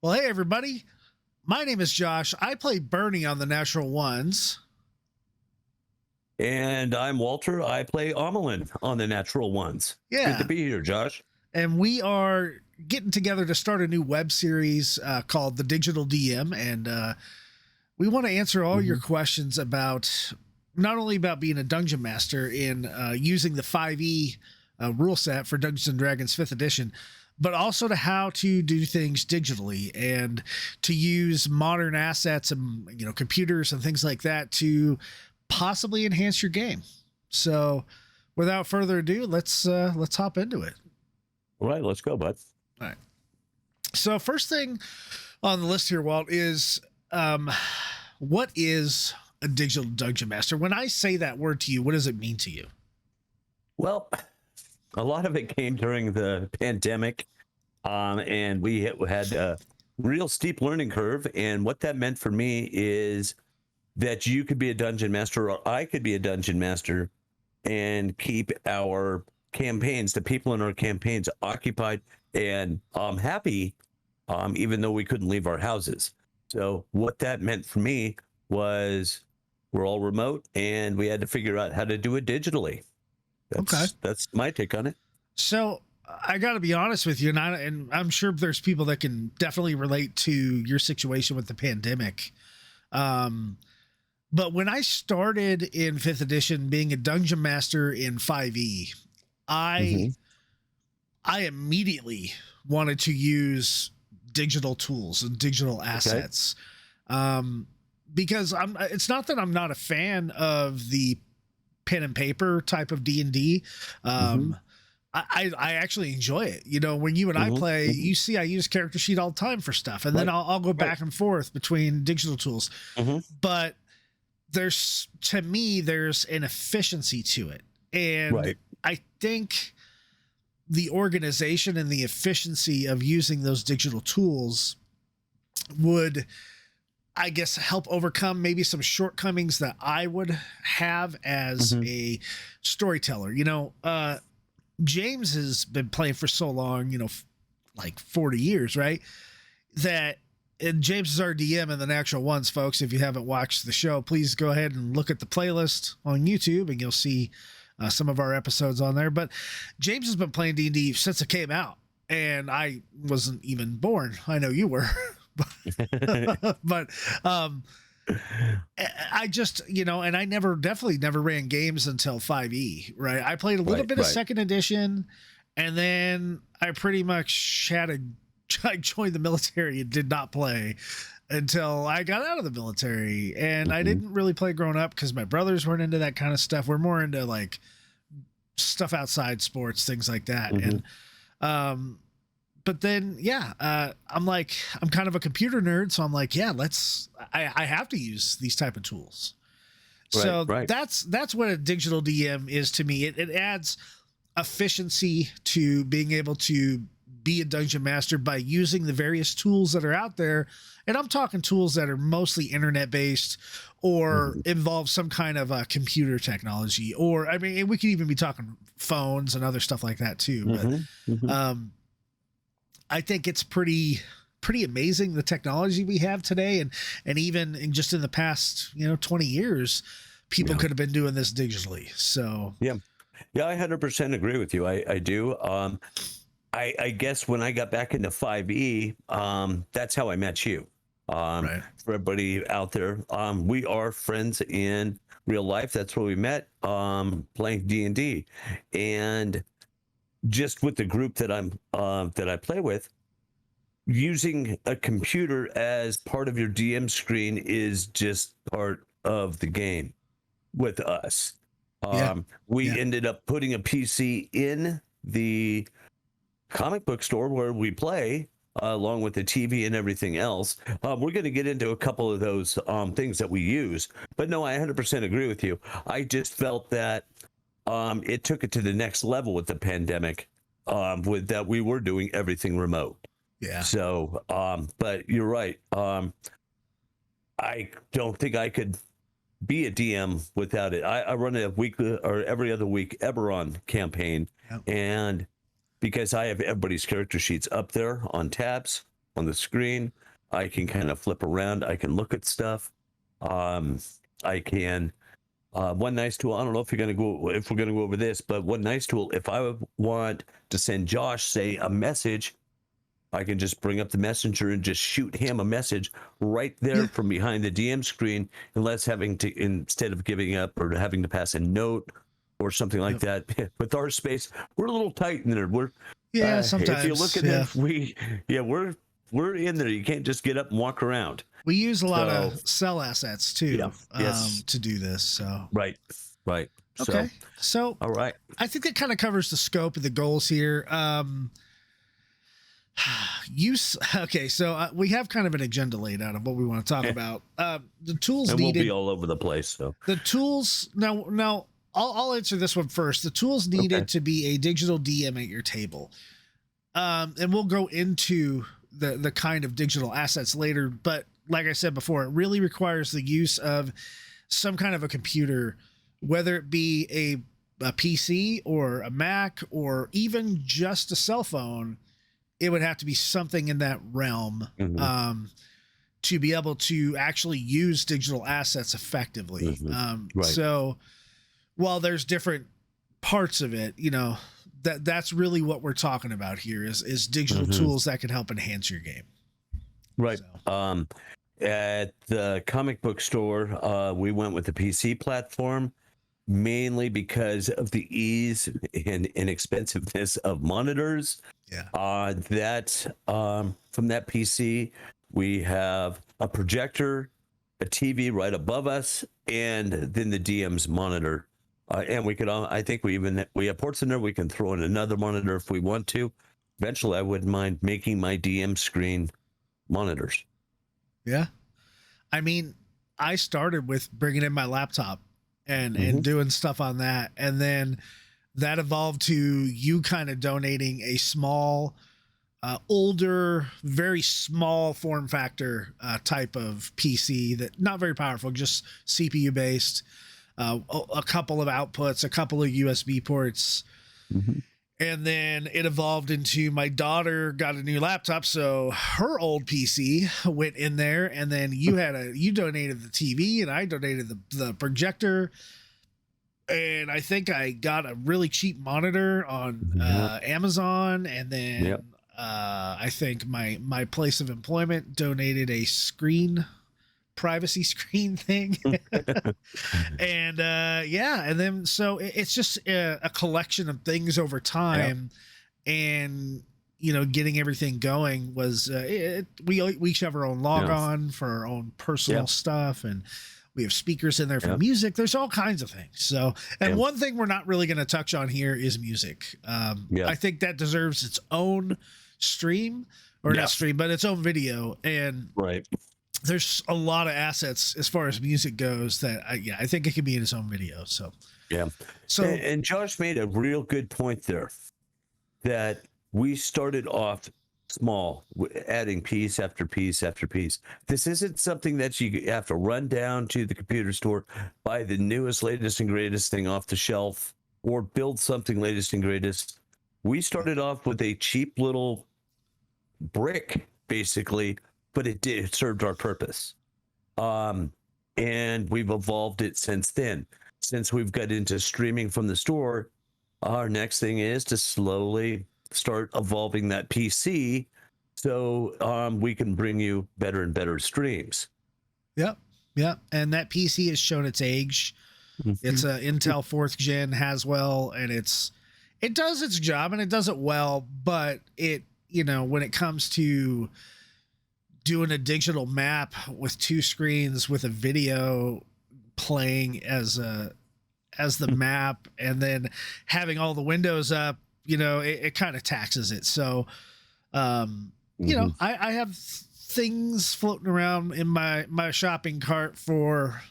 Well, hey, everybody. My name is Josh. I play Bernie on the Natural Ones. And I'm Walter. I play Amelin on the Natural Ones. It's good to Yeah. be here, Josh. And we are getting together to start a new web series called The Digital DM. And we want to answer all your questions about not only about being a dungeon master in using the 5e rule set for Dungeons and Dragons 5th edition, but also to how to do things digitally and to use modern assets and computers and things like that to possibly enhance your game. So without further ado, let's hop into it. All right, let's go, bud. All right. So first thing on the list here, Walt, is what is a digital dungeon master? When I say that word to you, what does it mean to you? Well, a lot of it came during the pandemic, and we had a real steep learning curve. And what that meant for me is that you could be a dungeon master, or I could be a dungeon master, and keep our campaigns, the people in our campaigns, occupied and happy, even though we couldn't leave our houses. So what that meant for me was we're all remote, and we had to figure out how to do it digitally. That's my take on it. So I got to be honest with you, and I'm sure there's people that can definitely relate to your situation with the pandemic. But when I started in 5th edition being a dungeon master in 5e, I immediately wanted to use digital tools and digital assets. Because it's not that I'm not a fan of the pen and paper type of D&D. I actually enjoy it. When you and I play, you see I use character sheet all the time for stuff, and then I'll go back and forth between digital tools. But to me, there's an efficiency to it. And I think the organization and the efficiency of using those digital tools would, I guess, help overcome maybe some shortcomings that I would have as a storyteller. James has been playing for so long, like 40 years, right? And James is our DM in the Natural Ones, folks. If you haven't watched the show, please go ahead and look at the playlist on YouTube, and you'll see some of our episodes on there. But James has been playing D&D since it came out, and I wasn't even born. I know you were. But I just, and I definitely never ran games until 5e, right? I played a little bit of 2nd edition, and then I pretty much I joined the military and did not play until I got out of the military. And I didn't really play growing up because my brothers weren't into that kind of stuff. We're more into like stuff outside sports, things like that. And, but then, I'm kind of a computer nerd. So I'm like, I have to use these type of tools. That's what a digital DM is to me. It adds efficiency to being able to be a dungeon master by using the various tools that are out there. And I'm talking tools that are mostly internet based or involve some kind of computer technology, or, I mean, we could even be talking phones and other stuff like that too. But, I think it's pretty amazing, the technology we have today. And even just in the past, 20 years, people could have been doing this digitally. So, I 100% agree with you. I do. I guess when I got back into 5e, that's how I met you. For everybody out there, we are friends in real life. That's where we met, playing D&D. And just with the group that I play with, using a computer as part of your DM screen is just part of the game with us. We ended up putting a PC in the comic book store where we play, along with the TV and everything else. We're going to get into a couple of those things that we use, but no, I 100% agree with you. I just felt that it took it to the next level with the pandemic, with that we were doing everything remote. So, but you're right. I don't think I could be a DM without it. I run a weekly or every other week Eberron campaign, and because I have everybody's character sheets up there on tabs, on the screen. I can kind of flip around. I can look at stuff. I can. One nice tool. I don't know if we're going to go over this, but one nice tool. If I want to send Josh, say, a message, I can just bring up the messenger and just shoot him a message right there from behind the DM screen, instead of giving up or having to pass a note or something like that. With our space, we're a little tight in there. Sometimes if you look at that, we're in there. You can't just get up and walk around. We use a lot of cell assets too, yes. to do this. So right. Okay. So all right. I think that kind of covers the scope of the goals here. So we have kind of an agenda laid out of what we want to talk about. The tools and needed. We'll be all over the place. So the tools now. I'll answer this one first. The tools needed to be a digital DM at your table, and we'll go into the kind of digital assets later. But like I said before, it really requires the use of some kind of a computer, whether it be a PC or a Mac or even just a cell phone. It would have to be something in that realm to be able to actually use digital assets effectively. So while there's different parts of it, that's really what we're talking about here is digital tools that can help enhance your game. Right. So. At the comic book store, we went with the PC platform, mainly because of the ease and inexpensiveness of monitors. From that PC, we have a projector, a TV right above us, and then the DM's monitor. And we could, I think we have ports in there. We can throw in another monitor if we want to. Eventually, I wouldn't mind making my DM screen monitors. Yeah. I mean, I started with bringing in my laptop and doing stuff on that. And then that evolved to you kind of donating a small, older, very small form factor type of PC that not very powerful, just CPU based, a couple of outputs, a couple of USB ports. And then it evolved into my daughter got a new laptop, so her old PC went in there, and then you donated the TV, and I donated the projector, and I think I got a really cheap monitor on Amazon, and then I think my place of employment donated a privacy screen thing. And and then so it's just a collection of things over time, and getting everything going was we each have our own log on for our own personal stuff, and we have speakers in there for music. There's all kinds of things. So, and one thing we're not really going to touch on here is music. I think that deserves its own stream, or not stream, but its own video. And there's a lot of assets as far as music goes that I think it can be in its own video. So and Josh made a real good point there, that we started off small, adding piece after piece after piece. This isn't something that you have to run down to the computer store, buy the newest, latest and greatest thing off the shelf, or build something latest and greatest. We started off with a cheap little brick, basically, but it served our purpose. And we've evolved it since then. Since we've got into streaming from the store, our next thing is to slowly start evolving that PC so we can bring you better and better streams. Yep. And that PC has shown its age. It's a Intel 4th gen Haswell, and it does its job, and it does it well, but when it comes to doing a digital map with two screens with a video playing as the map, and then having all the windows up, it kind of taxes it. So, I have things floating around in my shopping cart for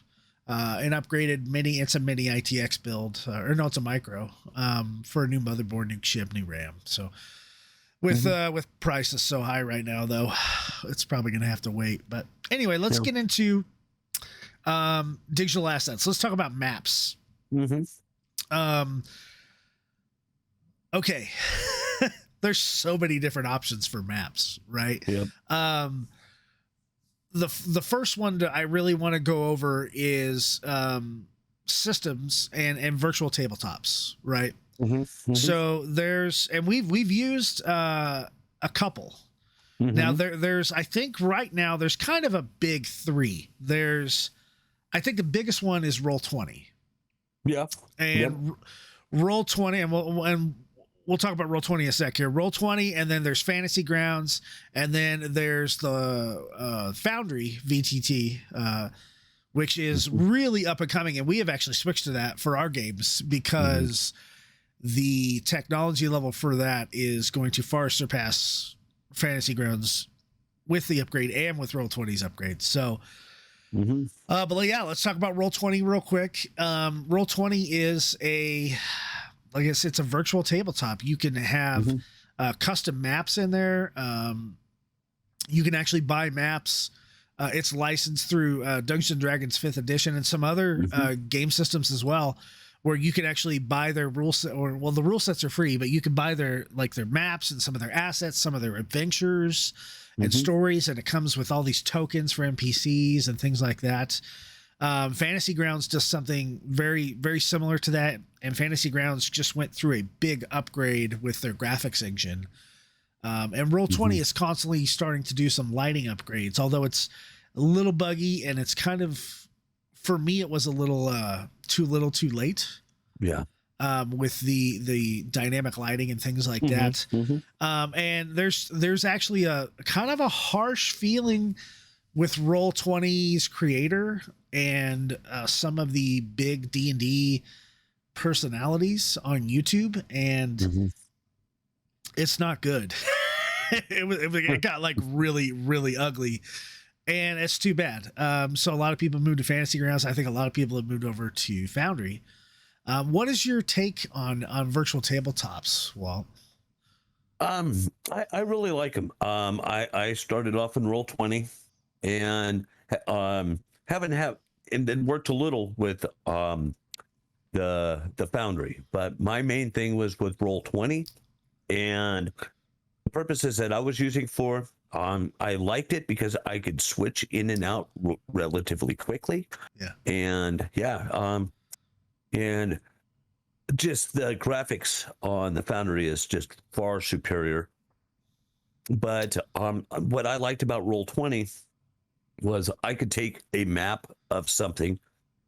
an upgraded mini. It's a mini ITX build, it's a micro, for a new motherboard, new chip, new RAM. So with prices so high right now, though, it's probably going to have to wait. But anyway, let's get into digital assets. Let's talk about maps. Okay. there's so many different options for maps, right? Yep. The first one that I really want to go over is systems and virtual tabletops, right? So we've used a couple. Now there's I think right now there's kind of a big three. I think the biggest one is Roll20. Yeah. And Roll20, and we'll talk about Roll20 in a sec here. Roll20, and then there's Fantasy Grounds, and then there's the Foundry VTT, which is really up and coming, and we have actually switched to that for our games because the technology level for that is going to far surpass Fantasy Grounds with the upgrade and with Roll20's upgrade. So but yeah, let's talk about Roll20 real quick. Roll20 is it's a virtual tabletop. You can have custom maps in there. You can actually buy maps. It's licensed through Dungeons and Dragons 5th edition and some other game systems as well, where you can actually buy their rule set, the rule sets are free, but you can buy their maps and some of their assets, some of their adventures and stories, and it comes with all these tokens for NPCs and things like that. Fantasy Grounds does something very, very similar to that, and Fantasy Grounds just went through a big upgrade with their graphics engine. And Roll20 is constantly starting to do some lighting upgrades, although it's a little buggy, and it's kind of, for me, it was a little too late. Yeah. With the dynamic lighting and things like that. And there's actually a kind of a harsh feeling with Roll20's creator and some of the big D&D personalities on YouTube, and it's not good. it got like really, really ugly, and it's too bad. So a lot of people moved to Fantasy Grounds. I think a lot of people have moved over to Foundry. What is your take on virtual tabletops, Walt? I really like them. I started off in Roll20 and and then worked a little with the Foundry, but my main thing was with Roll20, and the purposes that I was using for I liked it because I could switch in and out relatively quickly. And just the graphics on the Foundry is just far superior. But what I liked about Roll20 was I could take a map of something,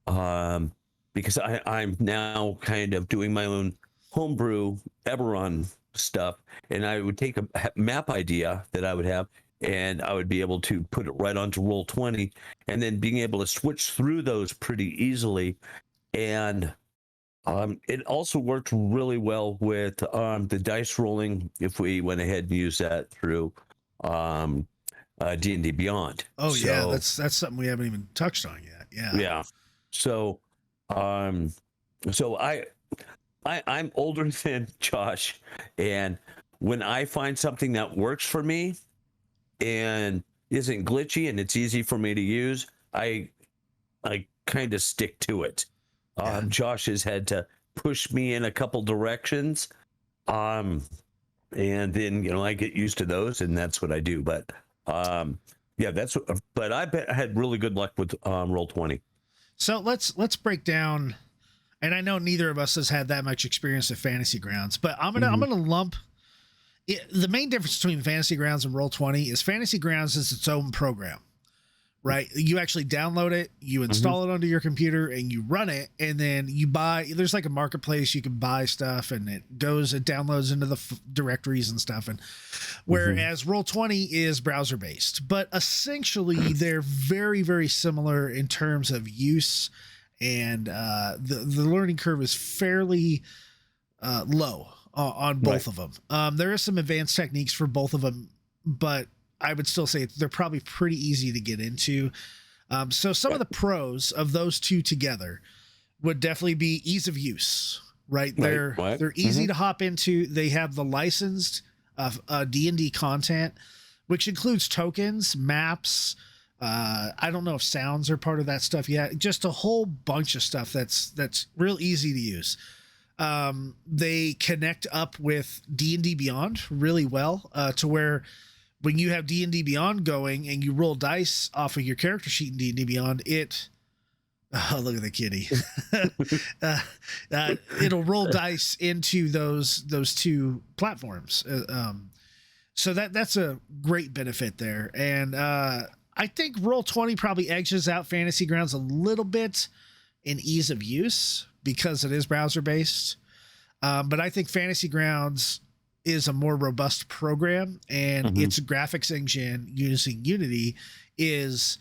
because I'm now kind of doing my own homebrew Eberron stuff, and I would take a map idea that I would have, and I would be able to put it right onto Roll20, and then being able to switch through those pretty easily. And it also worked really well with the dice rolling if we went ahead and used that through D&D Beyond. Oh, so, yeah, that's something we haven't even touched on yet. Yeah. So I'm older than Josh, and when I find something that works for me and isn't glitchy and it's easy for me to use, I kind of stick to it. Josh has had to push me in a couple directions, and then I get used to those, and that's what I do. But but I had really good luck with Roll20. So let's break down, and I know neither of us has had that much experience with Fantasy Grounds, but I'm gonna lump it. The main difference between Fantasy Grounds and Roll20 is Fantasy Grounds is its own program. Right. You actually download it, you install it onto your computer, and you run it, and then you buy, there's like a marketplace, you can buy stuff, and it downloads into the directories and stuff. And whereas Roll20 is browser based, but essentially they're very, very similar in terms of use, and the learning curve is fairly low on both of them. There are some advanced techniques for both of them, but I would still say they're probably pretty easy to get into. So some of the pros of those two together would definitely be ease of use, right? They're easy to hop into. They have the licensed D&D content, which includes tokens, maps. I don't know if sounds are part of that stuff yet. Just a whole bunch of stuff that's real easy to use. They connect up with D&D Beyond really well, to where when you have D&D Beyond going and you roll dice off of your character sheet in D&D Beyond, oh, look at the kitty. It'll roll dice into those two platforms. So that's a great benefit there. And I think Roll20 probably edges out Fantasy Grounds a little bit in ease of use because it is browser based. But I think Fantasy Grounds is a more robust program, and its graphics engine using Unity is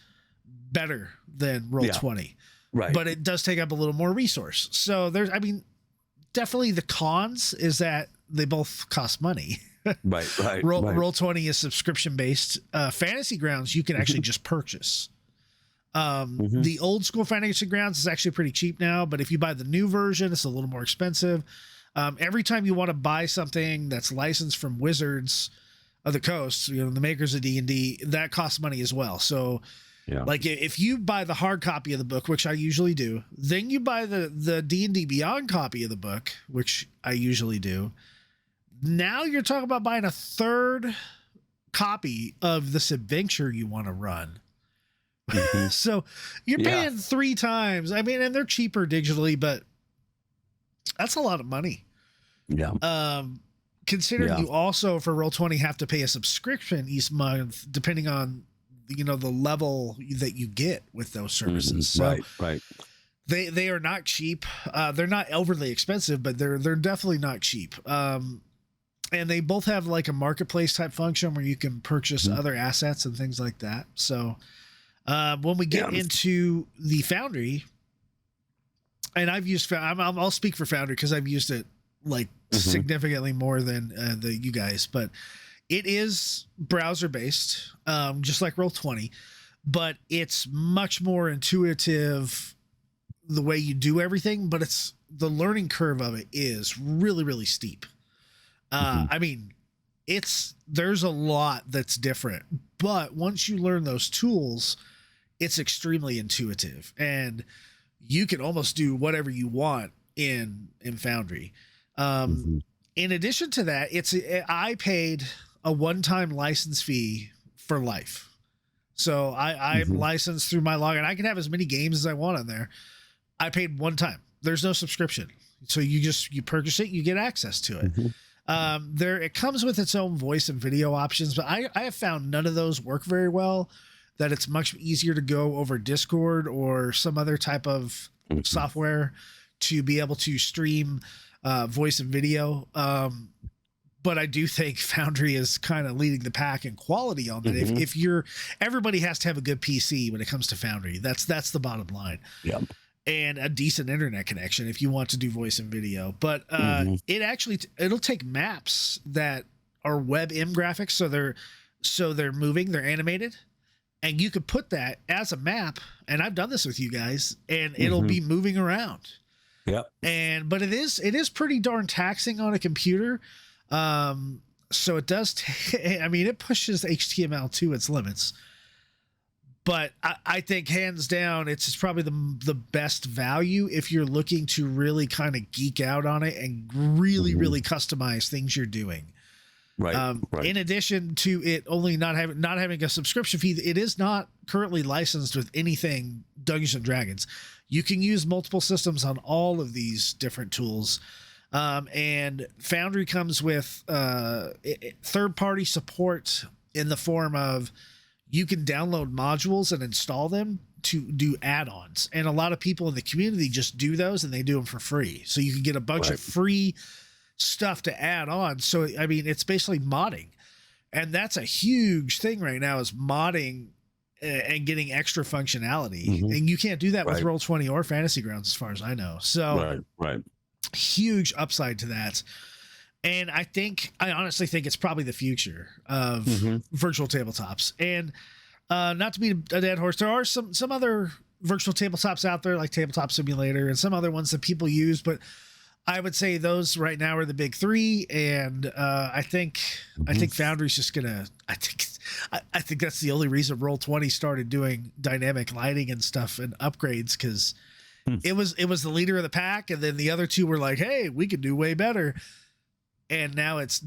better than Roll20. Yeah. Right. But it does take up a little more resource. So definitely the cons is that they both cost money. Right. Roll20 is subscription based. Fantasy Grounds you can actually just purchase. The old school Fantasy Grounds is actually pretty cheap now, but if you buy the new version, it's a little more expensive. Every time you want to buy something that's licensed from Wizards of the Coast, the makers of D&D, that costs money as well. So like if you buy the hard copy of the book, which I usually do, then you buy the D&D Beyond copy of the book, which I usually do. Now you're talking about buying a third copy of this adventure you want to run. So you're paying 3 times. And they're cheaper digitally, but that's a lot of money. Yeah. Considering you also for Roll20 have to pay a subscription each month, depending on the level that you get with those services. So right. They are not cheap. They're not overly expensive, but they're definitely not cheap. And they both have like a marketplace type function where you can purchase other assets and things like that. So when we get into the Foundry, and I've used, I'll speak for Foundry because I've used it like significantly more than you guys, but it is browser based, just like Roll20, but it's much more intuitive the way you do everything, but the learning curve of it is really, really steep. There's a lot that's different, but once you learn those tools, it's extremely intuitive and you can almost do whatever you want in Foundry. In addition to that, I paid a one-time license fee for life. So I'm licensed through my login. I can have as many games as I want on there. I paid one time. There's no subscription. So you purchase it, you get access to it. It comes with its own voice and video options, but I have found none of those work very well, that it's much easier to go over Discord or some other type of software to be able to stream voice and video. But I do think Foundry is kind of leading the pack in quality on that. Everybody has to have a good PC when it comes to Foundry. That's the bottom line. Yep. And a decent internet connection if you want to do voice and video. But it'll take maps that are WebM graphics, so they're moving, they're animated, and you could put that as a map. And I've done this with you guys, and it'll be moving around. Yep. But it is pretty darn taxing on a computer. So it does. It pushes HTML to its limits. But I think hands down, it's probably the best value if you're looking to really kind of geek out on it and really, really customize things you're doing. Right. In addition to it only not having a subscription fee, it is not currently licensed with anything Dungeons and Dragons. You can use multiple systems on all of these different tools. And Foundry comes with third-party support in the form of you can download modules and install them to do add-ons. And a lot of people in the community just do those, and they do them for free. So you can get a bunch of free stuff to add on. So, it's basically modding. And that's a huge thing right now, is modding and getting extra functionality. And you can't do that with Roll20 or Fantasy Grounds, as far as I know. So huge upside to that. And I honestly think it's probably the future of virtual tabletops. And not to be a dead horse, there are some other virtual tabletops out there, like Tabletop Simulator and some other ones that people use, but I would say those right now are the big three. And I think Foundry's just gonna. I think that's the only reason Roll20 started doing dynamic lighting and stuff and upgrades, because it was the leader of the pack, and then the other two were like, hey, we could do way better. And now it's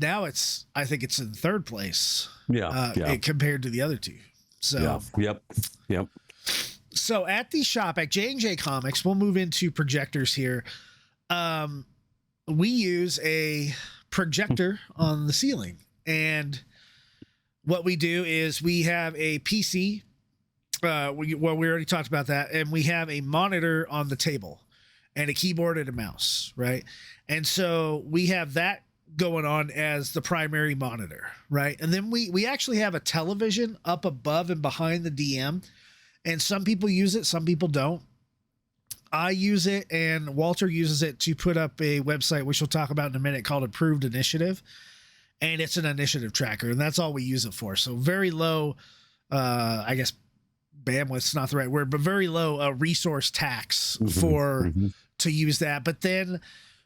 I think it's in third place. Compared to the other two. So Yep. So at the shop at J&J Comics, we'll move into projectors here. We use a projector on the ceiling, and what we do is we have a PC. We already talked about that, and we have a monitor on the table, and a keyboard and a mouse, right? And so we have that going on as the primary monitor, right? And then we actually have a television up above and behind the DM, and some people use it, some people don't. I use it, and Walter uses it to put up a website, which we'll talk about in a minute, called Approved Initiative. And it's an initiative tracker, and that's all we use it for. So very low, I guess bandwidth's not the right word, but very low resource tax to use that. But then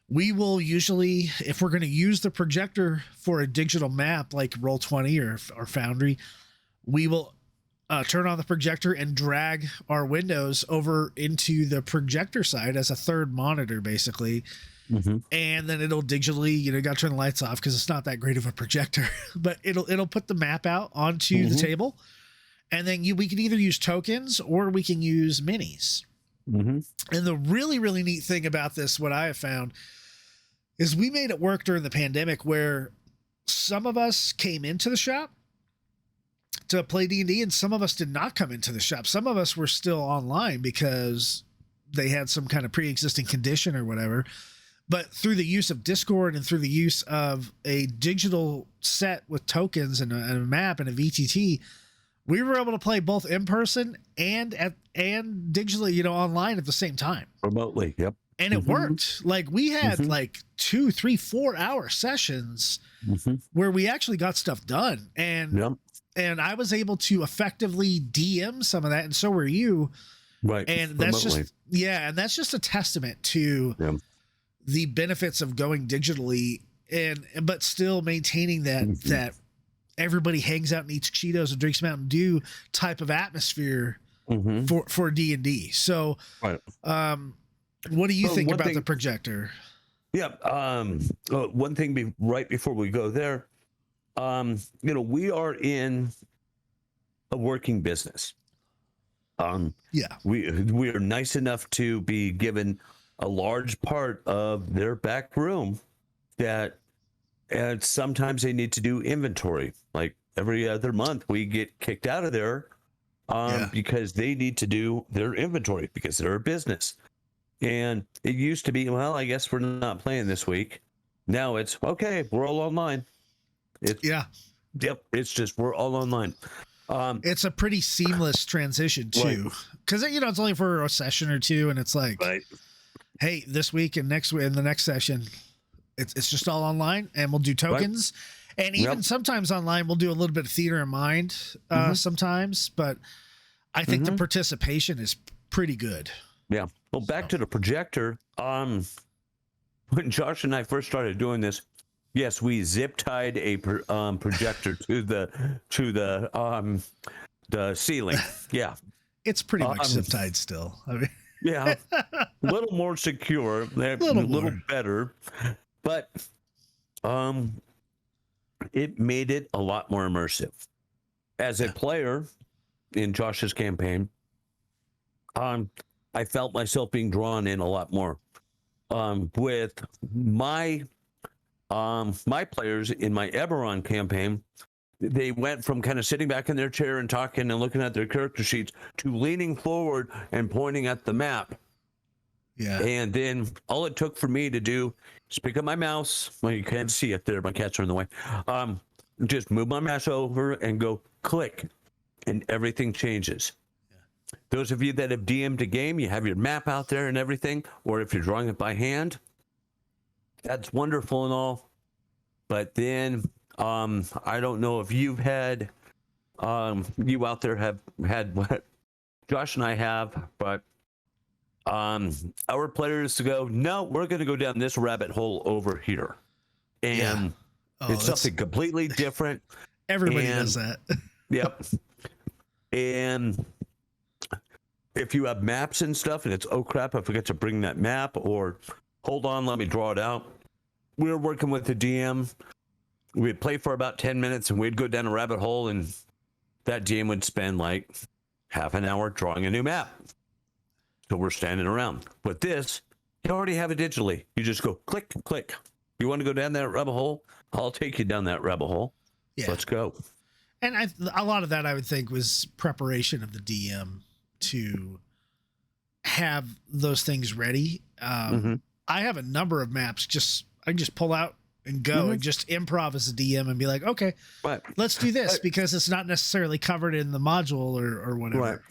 we will usually, if we're going to use the projector for a digital map like Roll20 or Foundry, we will turn on the projector and drag our windows over into the projector side as a third monitor, basically. And then it'll digitally, you got to turn the lights off because it's not that great of a projector, but it'll put the map out onto the table. And then we can either use tokens or we can use minis. And the really, really neat thing about this, what I have found, is we made it work during the pandemic where some of us came into the shop to play D&D, and some of us did not come into the shop. Some of us were still online because they had some kind of pre-existing condition or whatever. But through the use of Discord and through the use of a digital set with tokens and a map and a VTT, we were able to play both in person and digitally, online at the same time. Remotely, yep. And it worked. Like we had like 2, 3, 4 hour sessions where we actually got stuff done. And I was able to effectively DM some of that, and so were you. Right. And that's just a testament to the benefits of going digitally but still maintaining that everybody hangs out and eats Cheetos and drinks Mountain Dew type of atmosphere for D&D. So what do you think about the projector? Yeah. One thing right before we go there, we are in a working business. We are nice enough to be given a large part of their back room and sometimes they need to do inventory. Like every other month we get kicked out of there because they need to do their inventory because they're a business. And it used to be, well, I guess we're not playing this week. Now it's okay, we're all online. It's just we're all online. It's a pretty seamless transition too, because it's only for a session or two, and it's like, hey, this week and next week and the next session, it's just all online, and we'll do tokens, and even sometimes online we'll do a little bit of theater of mind sometimes, but I think the participation is pretty good. Yeah. Well, back to the projector. When Josh and I first started doing this, yes, we zip tied a projector to the ceiling. Yeah, it's pretty much zip tied still. I mean, a little more secure, a little better, but it made it a lot more immersive. As a player in Josh's campaign, I felt myself being drawn in a lot more. With my players in my Eberron campaign, they went from kind of sitting back in their chair and talking and looking at their character sheets to leaning forward and pointing at the map. Yeah. And then all it took for me to do is pick up my mouse. Well, you can't see it there. My cats are in the way. Just move my mouse over and go click, and everything changes. Yeah. Those of you that have DM'd a game, you have your map out there and everything, or if you're drawing it by hand, that's wonderful and all. But then I don't know if you've had, you out there have had what Josh and I have, but our players to go, no, we're going to go down this rabbit hole over here. And it's something completely different. Everybody does that. Yep. And if you have maps and stuff and it's, oh crap, I forgot to bring that map, or hold on, let me draw it out. We were working with the DM. We'd play for about 10 minutes and we'd go down a rabbit hole, and that DM would spend like half an hour drawing a new map. So we're standing around. With this, you already have it digitally. You just go click, click. You want to go down that rabbit hole? I'll take you down that rabbit hole. Yeah. Let's go. And a lot of that, I would think, was preparation of the DM to have those things ready. I have a number of maps. I can just pull out and go and just improv as a DM and be like, okay, let's do this, because it's not necessarily covered in the module or whatever.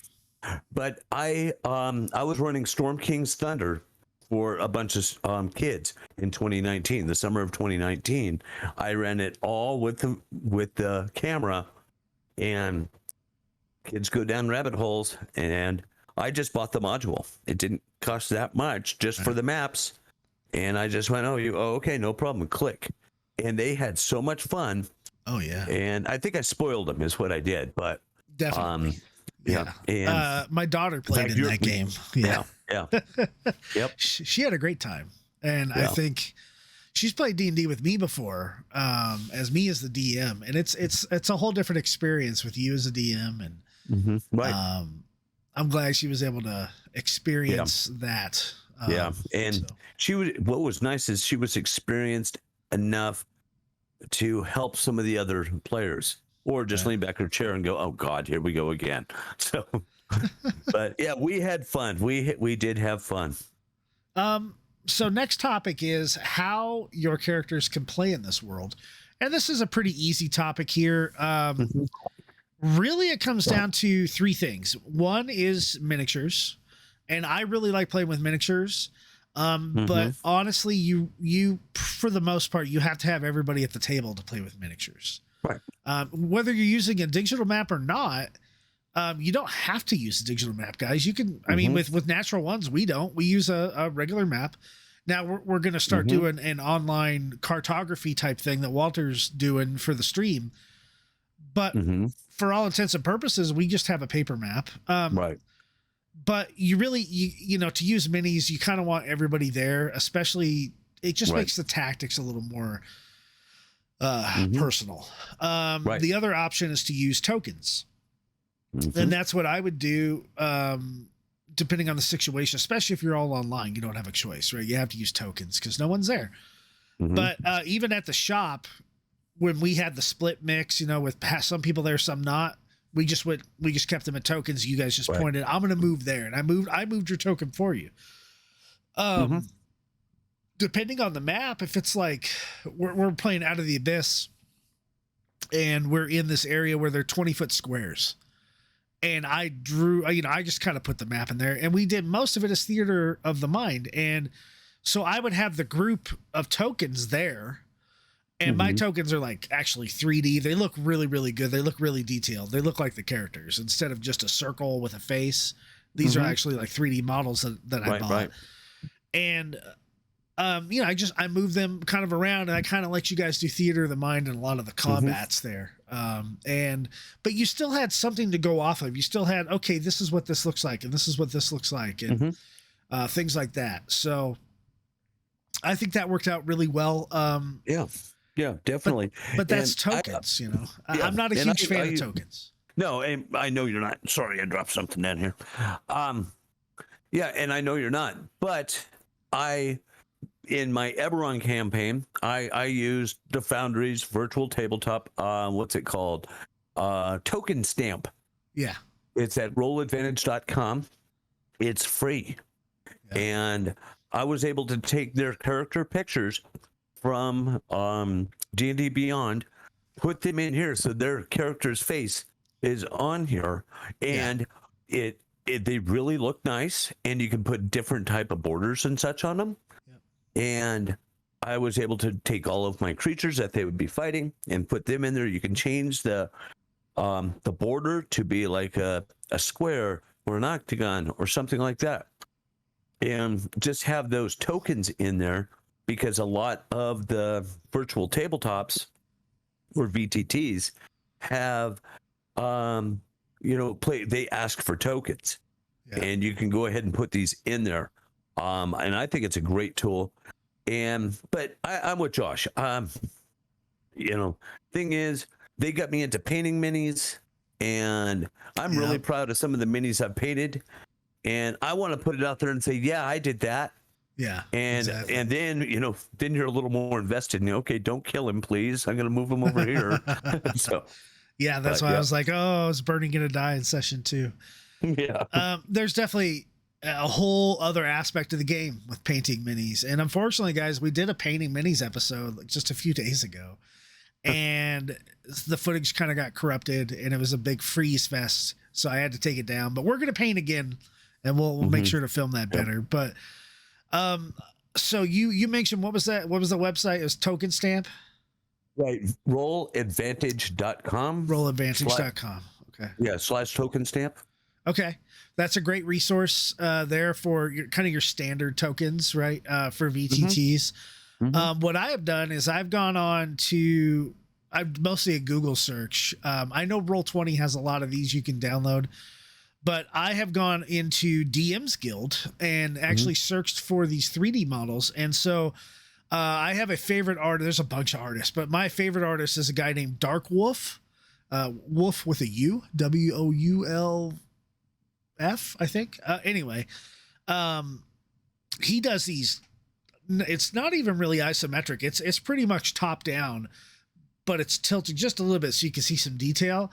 Right. But I was running Storm King's Thunder for a bunch of kids in 2019, the summer of 2019. I ran it all with the camera, and kids go down rabbit holes, and I just bought the module. It didn't cost that much just for the maps. And I just went, okay, no problem. Click. And they had so much fun. Oh, yeah. And I think I spoiled them is what I did. But definitely. Yeah. And my daughter played in that game. Yeah. Yep. She had a great time. And I think she's played D&D with me before, as me as the DM. And it's a whole different experience with you as a DM. And I'm glad she was able to experience that. And what was nice is she was experienced enough to help some of the other players, or just lean back in her chair and go, oh God, here we go again. So, but yeah, we had fun. We did have fun. So next topic is how your characters can play in this world. And this is a pretty easy topic here. Really, it comes down to three things. One is miniatures. And I really like playing with miniatures. But honestly, you, for the most part, you have to have everybody at the table to play with miniatures. Right. Whether you're using a digital map or not, you don't have to use a digital map, guys. You can, I mean, with natural ones, we use a regular map. Now we're going to start doing an online cartography type thing that Walter's doing for the stream. But for all intents and purposes, we just have a paper map. Right. But you really, you know, to use minis, you kind of want everybody there, especially it just makes the tactics a little more personal. The other option is to use tokens. And that's what I would do, depending on the situation, especially if you're all online. You don't have a choice, right? You have to use tokens because no one's there. But even at the shop, when we had the split mix, you know, with some people there, some not, we just kept them at tokens. You guys just pointed, I'm going to move there. And I moved your token for you. Depending on the map, if it's like we're playing Out of the Abyss and we're in this area where they're 20-foot squares, and I just kind of put the map in there, and we did most of it as theater of the mind. And so I would have the group of tokens there. And my tokens are like actually 3D. They look really, really good. They look really detailed. They look like the characters instead of just a circle with a face. These are actually like 3D models that I bought. Right. And, you know, I move them kind of around, and I kind of let you guys do theater of the mind and a lot of the combats there. But you still had something to go off of. You still had, okay, this is what this looks like, and this is what this looks like, and things like that. So I think that worked out really well. Yeah, definitely. But that's tokens, you know. I'm not a huge fan of tokens. No, and I know you're not. Sorry, I dropped something down here. Yeah, and I know you're not. But in my Eberron campaign, I used the Foundry's virtual tabletop. What's it called? Token stamp. Yeah. It's at rolladvantage.com. It's free, and I was able to take their character pictures from D&D Beyond, put them in here so their character's face is on here, and they really look nice, and you can put different type of borders and such on them. And I was able to take all of my creatures that they would be fighting and put them in there. You can change the border to be like a square or an octagon or something like that, and just have those tokens in there. Because a lot of the virtual tabletops or VTTs have, they ask for tokens. and you can go ahead and put these in there. And I think it's a great tool. But I'm with Josh. Thing is, they got me into painting minis, and I'm really proud of some of the minis I've painted. And I want to put it out there and say, yeah, I did that. Yeah. And then, then you're a little more invested in, okay, don't kill him, please. I'm going to move him over here. So, yeah, that's why I was like, oh, is Bernie going to die in session 2? Yeah. There's definitely a whole other aspect of the game with painting minis. And unfortunately, guys, we did a painting minis episode like just a few days ago, and the footage kind of got corrupted, and it was a big freeze fest. So I had to take it down, but we're going to paint again, and we'll make sure to film that better. But, so you mentioned, what was that? What was the website? It was Token Stamp? Right. Rolladvantage.com. Rolladvantage.com. Okay. Yeah. /token stamp. Okay. That's a great resource there for your standard tokens, right? For VTTs. What I have done is I've gone on to, I've mostly a Google search. I know Roll20 has a lot of these you can download, but I have gone into DM's Guild and actually searched for these 3D models. And so I have a favorite artist. There's a bunch of artists, but my favorite artist is a guy named Dark Wolf, Wolf with a U, WOULF, I think. Anyway, he does these. It's not even really isometric. It's pretty much top down, but it's tilted just a little bit so you can see some detail.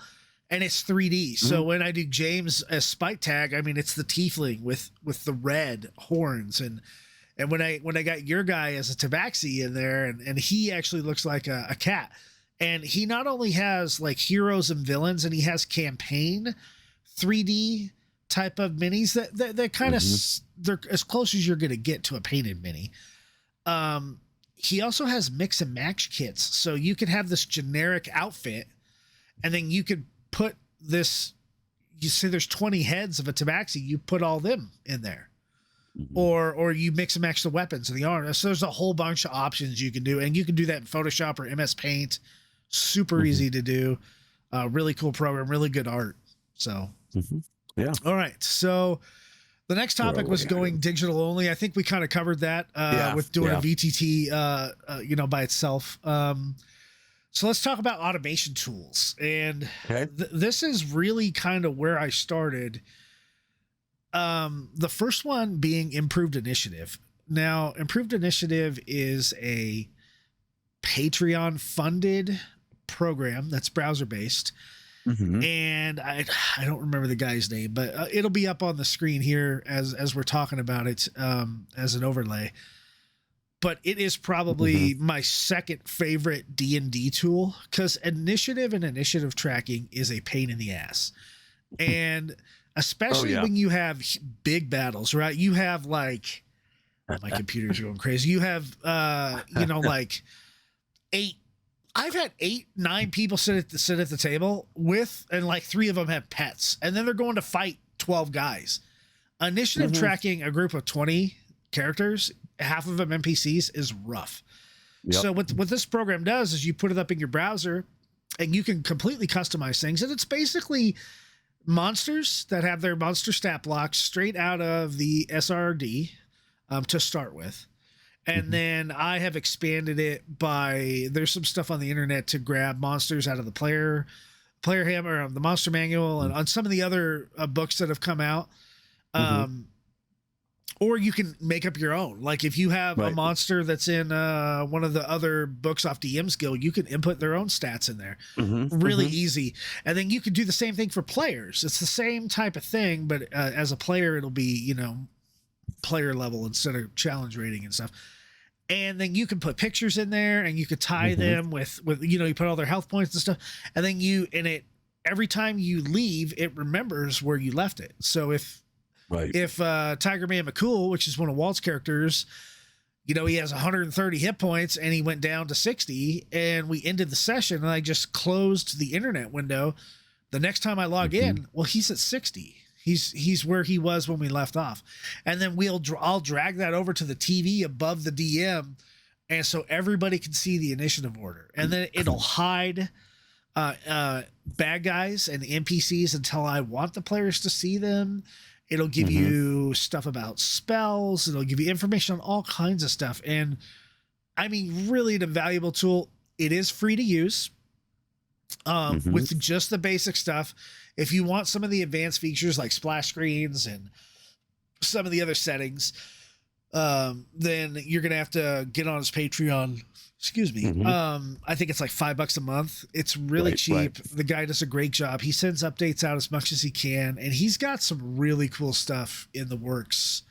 And it's 3D. So when I do James as Spike Tag, I mean, it's the tiefling with the red horns. And when I got your guy as a tabaxi in there, and he actually looks like a cat. And he not only has like heroes and villains, and he has campaign 3D type of minis that kind of, they're as close as you're going to get to a painted mini. He also has mix and match kits. So you could have this generic outfit, and then you could put this, you say there's 20 heads of a tabaxi, you put all them in there, or you mix and match the weapons and the armor. So there's a whole bunch of options you can do, and you can do that in Photoshop or MS Paint. Super easy to do. Really cool program, really good art. So yeah. All right. So the next topic was going digital only. I think we kind of covered that with doing a VTT, by itself. So let's talk about automation tools. And this is really kind of where I started. The first one being Improved Initiative. Now, Improved Initiative is a Patreon funded program that's browser based. And I don't remember the guy's name, but it'll be up on the screen here as we're talking about it as an overlay. But it is probably my second favorite D&D tool, because initiative and initiative tracking is a pain in the ass. And especially when you have big battles, right? You have like, my computer's going crazy. You have, like 8. I've had 8, 9 people sit at the table with, and like 3 of them have pets, and then they're going to fight 12 guys. Initiative tracking a group of 20 characters, half of them NPCs, is rough. So what this program does is you put it up in your browser, and you can completely customize things. And it's basically monsters that have their monster stat blocks straight out of the SRD to start with. And then I have expanded it by, there's some stuff on the internet to grab monsters out of the player hammer, the monster manual, and on some of the other books that have come out. Or you can make up your own. Like if you have a monster that's in one of the other books off DM's Guild, you can input their own stats in there. Really easy. And then you can do the same thing for players. It's the same type of thing, but as a player, it'll be, player level instead of challenge rating and stuff. And then you can put pictures in there, and you could tie them with you put all their health points and stuff. And then every time you leave, it remembers where you left it. So if Tiger Man McCool, which is one of Walt's characters, he has 130 hit points and he went down to 60, and we ended the session and I just closed the internet window. The next time I log in, well, he's at 60. He's where he was when we left off. And then I'll drag that over to the TV above the DM, and so everybody can see the initiative order. And then it'll hide bad guys and NPCs until I want the players to see them. It'll give you stuff about spells. It'll give you information on all kinds of stuff. And I mean, really an invaluable tool. It is free to use with just the basic stuff. If you want some of the advanced features like splash screens and some of the other settings, then you're going to have to get on his Patreon. Excuse me. I think it's like $5 a month. It's really cheap. Right. The guy does a great job. He sends updates out as much as he can, and he's got some really cool stuff in the works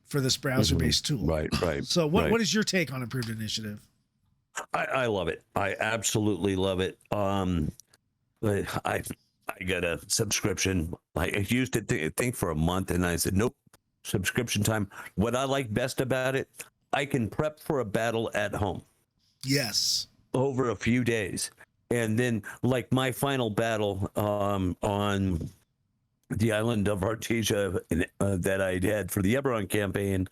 for this browser-based tool. Right. So what is your take on Improved Initiative? I love it. I absolutely love it. I got a subscription. I used it, I think, for a month, and I said, nope, subscription time. What I like best about it, I can prep for a battle at home. Yes. Over a few days. And then, like my final battle on the island of Artesia that I had for the Eberron campaign,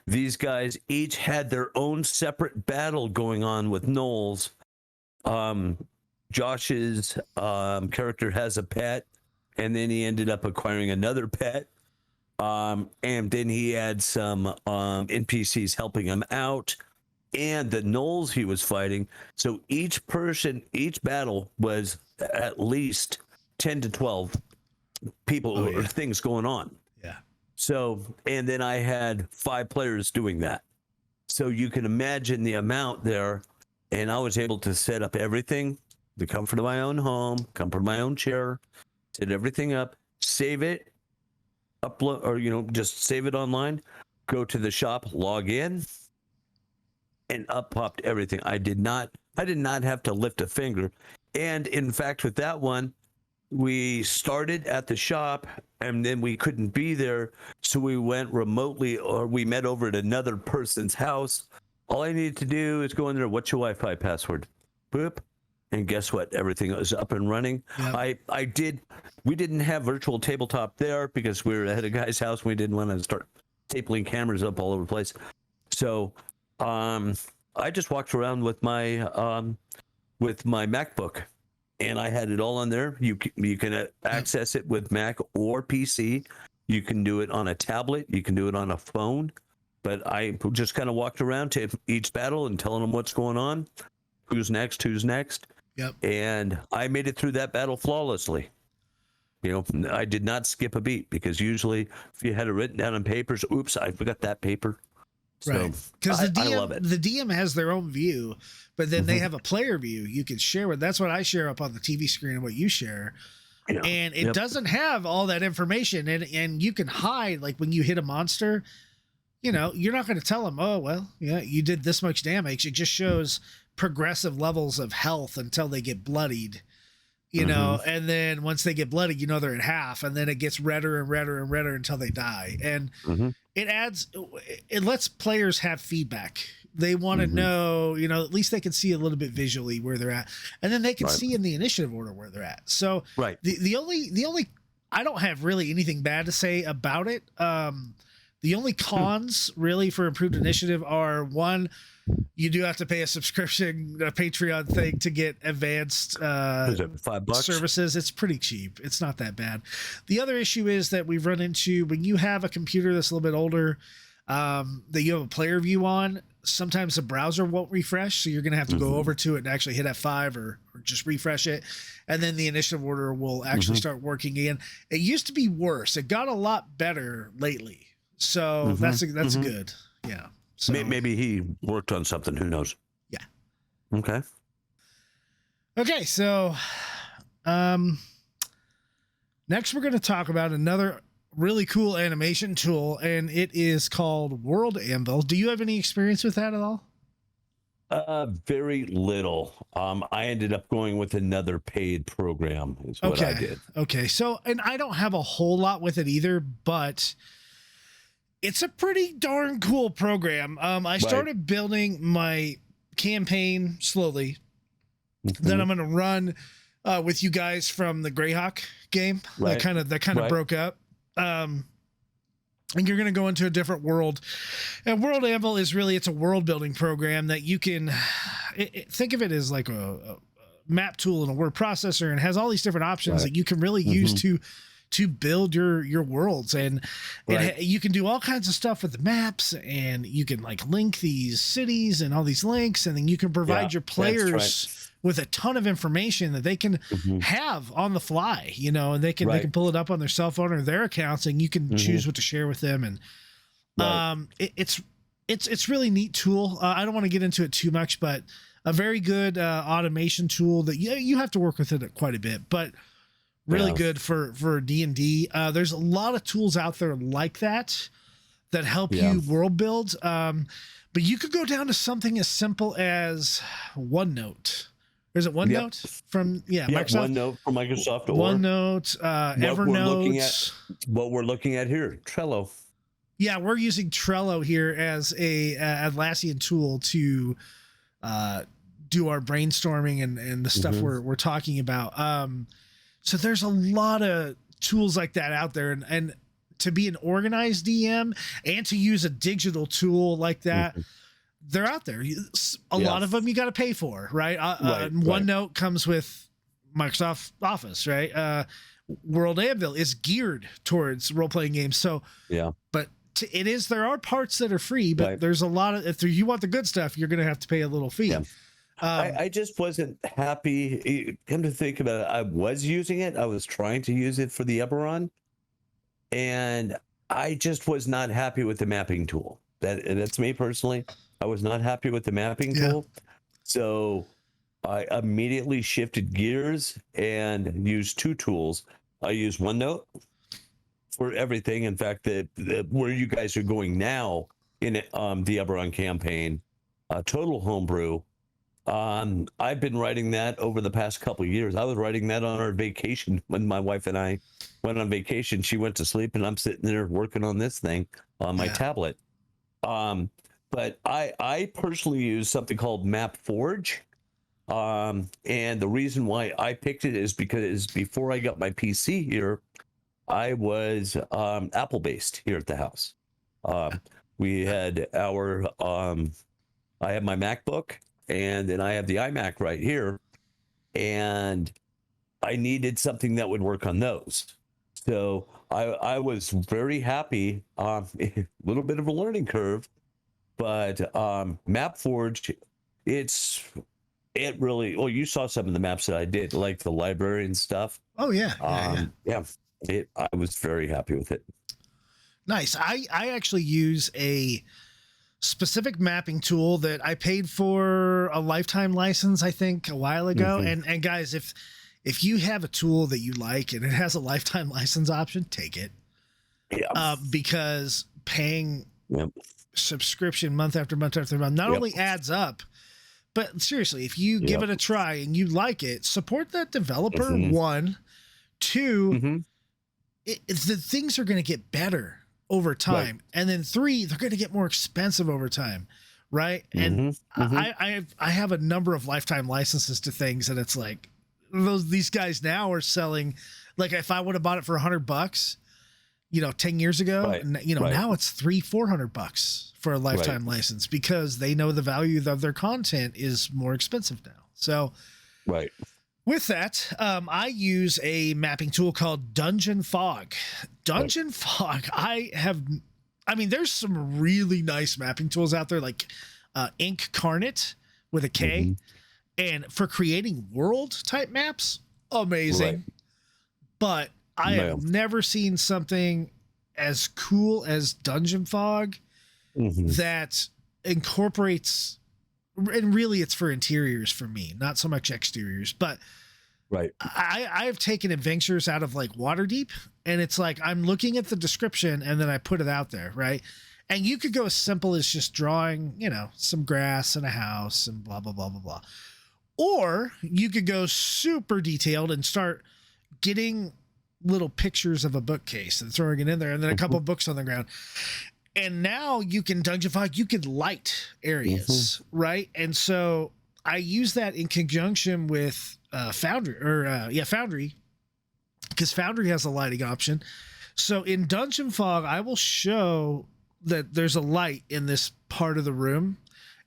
these guys each had their own separate battle going on with Knowles. Josh's character has a pet, and then he ended up acquiring another pet. And then he had some NPCs helping him out. And the Knowles he was fighting. So each battle was at least 10 to 12 people or things going on. Yeah. So, and then I had 5 players doing that. So you can imagine the amount there. And I was able to set up everything, the comfort of my own home, comfort of my own chair, set everything up, save it, upload, or, just save it online, go to the shop, log in, and up popped everything. I did not have to lift a finger. And in fact, with that one, we started at the shop and then we couldn't be there. So we went remotely, or we met over at another person's house. All I needed to do is go in there. What's your Wi-Fi password? Boop. And guess what? Everything was up and running. Yep. We didn't have virtual tabletop there because we were at a guy's house. And we didn't want to start stapling cameras up all over the place. So, I just walked around with my MacBook, and I had it all on there. You can access it with Mac or PC. You can do it on a tablet. You can do it on a phone. But I just kind of walked around to each battle and telling them what's going on, who's next. Yep. And I made it through that battle flawlessly. I did not skip a beat, because usually if you had it written down on papers, oops, I forgot that paper. Right, because I love it. The DM has their own view, but then they have a player view you can share with. That's what I share up on the TV screen and what you share. Yeah. And it doesn't have all that information, and you can hide, like when you hit a monster, you're not going to tell them, oh, well, yeah, you did this much damage. It just shows progressive levels of health until they get bloodied. And then once they get bloodied, they're at half, and then it gets redder and redder and redder until they die. And it lets players have feedback. They want to know, at least they can see a little bit visually where they're at, and then they can see in the initiative order where they're at. So the only, I don't have really anything bad to say about it. The only cons really for Improved Initiative are, one, you do have to pay a subscription, a Patreon thing to get advanced $5 services. It's pretty cheap. It's not that bad. The other issue is that we've run into, when you have a computer that's a little bit older, that you have a player view on, sometimes the browser won't refresh. So you're going to have to go over to it and actually hit F5 or just refresh it. And then the initiative order will actually start working again. It used to be worse. It got a lot better lately. So that's good. Yeah. So, maybe he worked on something. Who knows? Yeah. Okay. So, next we're going to talk about another really cool animation tool, and it is called World Anvil. Do you have any experience with that at all? Very little. I ended up going with another paid program is what I did. Okay. So, and I don't have a whole lot with it either, but it's a pretty darn cool program. I started building my campaign slowly. Then I'm going to run with you guys from the Greyhawk game that kind of broke up. And you're going to go into a different world. And World Anvil is really, it's a world building program that you can think of it as like a map tool and a word processor, and has all these different options that you can really use to to build your worlds. And you can do all kinds of stuff with the maps, and you can like link these cities and all these links, and then you can provide your players with a ton of information that they can have on the fly, you know, and they can pull it up on their cell phone or their accounts, and you can choose what to share with them. And it's really neat tool. I don't want to get into it too much, but a very good automation tool that you have to work with it quite a bit, but really good for D&D. There's a lot of tools out there like that help you world build. But you could go down to something as simple as OneNote. Is it OneNote from Microsoft? OneNote from Microsoft, or OneNote, Evernote. What we're looking at here, Trello. Yeah, we're using Trello here as a Atlassian tool to do our brainstorming and the stuff we're talking about. So there's a lot of tools like that out there, and to be an organized DM and to use a digital tool like that. They're out there. A lot of them you got to pay for, right? OneNote comes with Microsoft Office, right? World Anvil is geared towards role-playing games. So, but there are parts that are free, but there's a lot of, if you want the good stuff, you're going to have to pay a little fee. I just wasn't happy. Come to think about it, I was using it. I was trying to use it for the Eberron, and I just was not happy with the mapping tool. That's me personally. I was not happy with the mapping tool. So I immediately shifted gears and used two tools. I use OneNote for everything. In fact, where you guys are going now in the Eberron campaign, Total Homebrew, I've been writing that over the past couple of years. I was writing that on our vacation when my wife and I went on vacation. She went to sleep, and I'm sitting there working on this thing on my tablet. But I personally use something called MapForge. And the reason why I picked it is because before I got my PC here, I was Apple based here at the house. We had I have my MacBook, and then I have the iMac right here, and I needed something that would work on those. So I was very happy. A little bit of a learning curve, but MapForge, it really. Well, you saw some of the maps that I did, like the library and stuff. Oh yeah, I was very happy with it. Nice. I actually use a specific mapping tool that I paid for a lifetime license, I think, a while ago. And guys, if you have a tool that you like and it has a lifetime license option, take it. Because paying subscription month after month after month not only adds up, but seriously, if you give it a try and you like it, support that developer. One, two, the things are going to get better over time, and then three, they're going to get more expensive over time, right? And I have a number of lifetime licenses to things, and it's like these guys now are selling, like if I would have bought it for $100, 10 years ago, now it's $300-400 for a lifetime license, because they know the value of their content is more expensive now. So with that, I use a mapping tool called Dungeon Fog. Fog, there's some really nice mapping tools out there, like Incarnate with a K, and for creating world type maps, amazing. But I have never seen something as cool as Dungeon Fog that incorporates, and really it's for interiors for me, not so much exteriors, but I've taken adventures out of like Waterdeep, and it's like I'm looking at the description and then I put it out there, right? And you could go as simple as just drawing, some grass and a house and blah, blah, blah, blah, blah. Or you could go super detailed and start getting little pictures of a bookcase and throwing it in there, and then a couple of books on the ground. And now you can Dungeon Fog, you could light areas, right? And so I use that in conjunction with Foundry, because Foundry has a lighting option. So in Dungeon Fog, I will show that there's a light in this part of the room,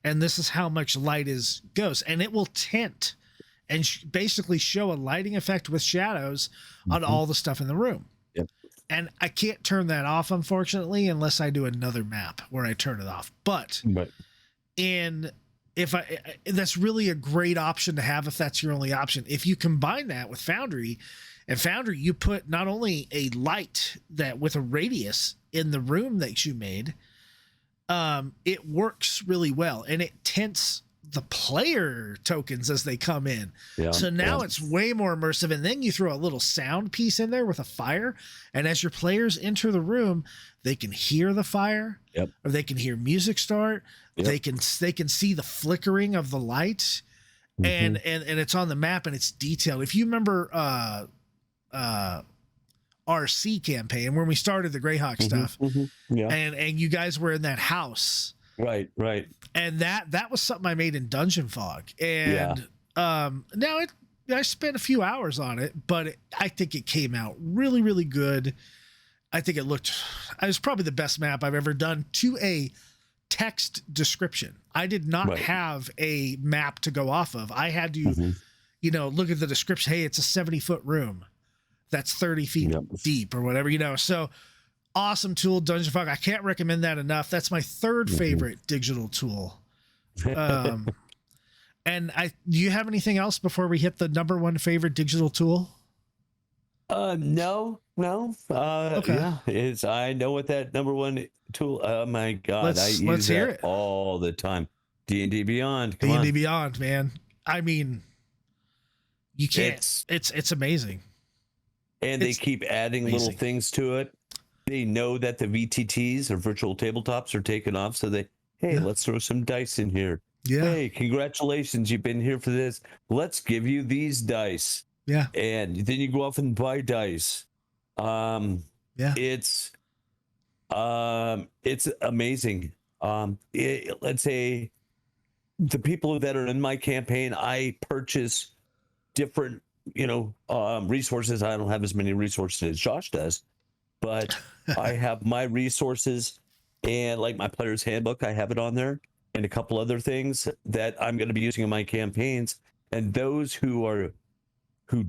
and this is how much light goes, and it will tint and basically show a lighting effect with shadows on all the stuff in the room. And I can't turn that off, unfortunately, unless I do another map where I turn it off. But that's really a great option to have if that's your only option. If you combine that with Foundry, and Foundry, you put not only a light that with a radius in the room that you made, it works really well, and it tints the player tokens as they come in. So now it's way more immersive. And then you throw a little sound piece in there with a fire, and as your players enter the room, they can hear the fire, or they can hear music start. They can see the flickering of the light, and it's on the map, and it's detailed. If you remember RC campaign when we started the Greyhawk stuff, and you guys were in that house, right, and that was something I made in Dungeon Fog, and now I spent a few hours on it, but I think it came out really, really good. I think it was probably the best map I've ever done to a text description. I did not have a map to go off of. I had to, look at the description. Hey, it's a 70-foot room that's 30 feet deep or whatever, so awesome tool, Dungeon Fog. I can't recommend that enough. That's my third favorite digital tool. And do you have anything else before we hit the number one favorite digital tool? No. Okay. I know what that number one tool. Oh my God. I use that all the time. D&D Beyond. D&D Beyond, man. I mean, you can't, it's amazing. And they keep adding little things to it. They know that the VTTs or virtual tabletops are taking off. So let's throw some dice in here. Hey, congratulations. You've been here for this. Let's give you these dice. And then you go off and buy dice. It's amazing. Let's say the people that are in my campaign, I purchase different, resources. I don't have as many resources as Josh does, but I have my resources, and like my player's handbook, I have it on there, and a couple other things that I'm going to be using in my campaigns. And those who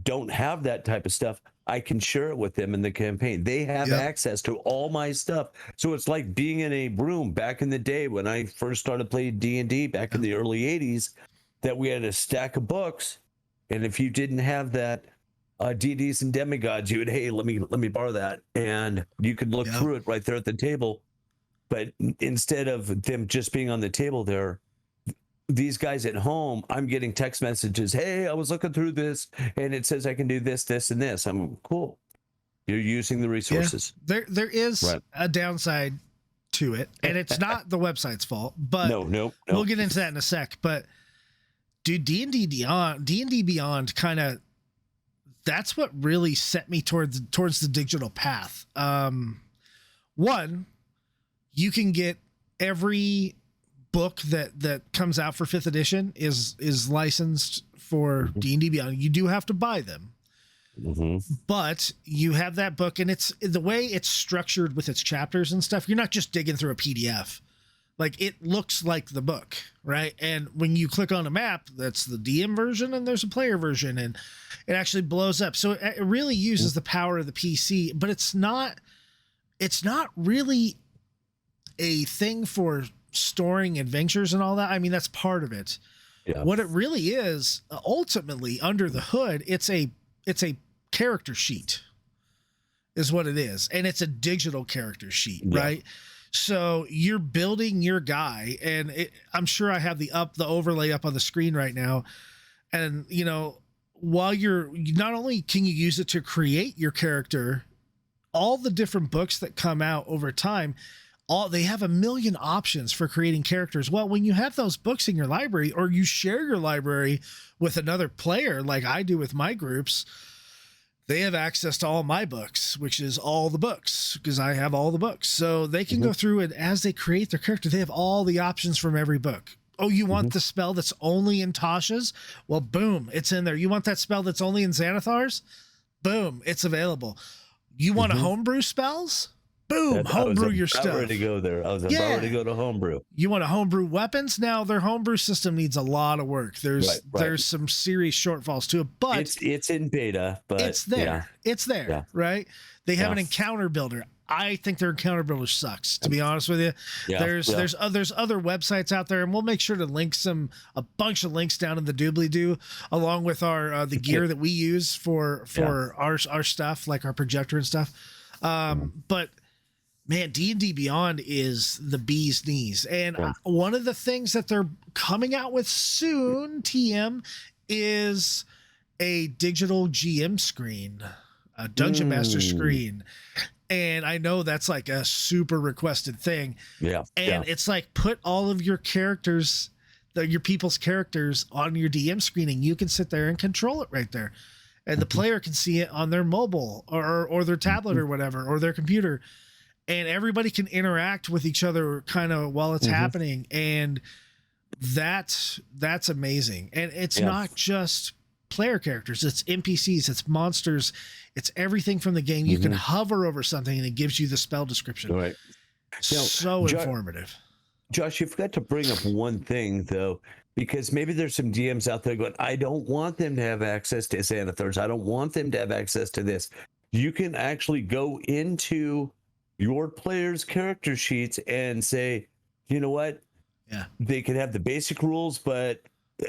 don't have that type of stuff, I can share it with them in the campaign. They have access to all my stuff. So it's like being in a room back in the day when I first started playing D&D back in the early 80s, that we had a stack of books. And if you didn't have that DDs and demigods, you would, hey, let me borrow that. And you could look through it right there at the table. But instead of them just being on the table there, these guys at home, I'm getting text messages. Hey, I was looking through this and it says I can do this, this, and this. I'm cool. You're using the resources. There is a downside to it, and it's not the website's fault, but no. We'll get into that in a sec. But dude, D&D Beyond kind of, that's what really set me towards the digital path. One, you can get every book that comes out for 5th edition is licensed for D&D Beyond. You do have to buy them, but you have that book, and it's the way it's structured with its chapters and stuff. You're not just digging through a PDF. Like, it looks like the book, right? And when you click on a map, that's the DM version, and there's a player version, and it actually blows up. So it really uses the power of the PC, but it's not really a thing for storing adventures and all that. I mean, that's part of it. What it really is, ultimately, under the hood, it's a character sheet is what it is. And it's a digital character sheet, right? So you're building your guy, and I'm sure I have the overlay up on the screen right now. And, while not only can you use it to create your character, all the different books that come out over time, they have a million options for creating characters. Well, when you have those books in your library, or you share your library with another player, like I do with my groups, they have access to all my books, which is all the books, because I have all the books. So they can go through it as they create their character. They have all the options from every book. Oh, you want the spell that's only in Tasha's? Well, boom, it's in there. You want that spell that's only in Xanathar's? Boom, it's available. You want a homebrew spells? Boom, it's available. You want a homebrew spells? Boom, it's available. You want that spell that's only in Xanathar's? Boom, it's available. You want that spell that's only in Xanathar's? Boom, it's available. You want that spell that's only in Xanathar's? Boom, it's available. Boom, homebrew your stuff. I was about stuff. to go there. I was about to go to homebrew. You want to homebrew weapons? Now their homebrew system needs a lot of work. There's some serious shortfalls to it, but it's in beta, but it's there. Yeah. It's there, Yeah. right? They have an encounter builder. I think their encounter builder sucks, to be honest with you. Yeah. There's other websites out there, and we'll make sure to link a bunch of links down in the doobly-doo, along with our the gear that we use for our stuff, like our projector and stuff. But man, D&D Beyond is the bee's knees. And one of the things that they're coming out with soon, TM, is a digital GM screen, a Dungeon Master screen. And I know that's like a super requested thing. Yeah. And it's like, put all of your characters, your people's characters on your DM screen, and you can sit there and control it right there. And the player can see it on their mobile or their tablet or whatever, or their computer. And everybody can interact with each other kind of while it's happening. And that's amazing. And it's not just player characters, it's NPCs, it's monsters, it's everything from the game. You can hover over something and it gives you the spell description. Right. So informative. Josh, you forgot to bring up one thing though, because maybe there's some DMs out there going, I don't want them to have access to Xanathars. I don't want them to have access to this. You can actually go into your players' character sheets and say, you know what? Yeah. They can have the basic rules, but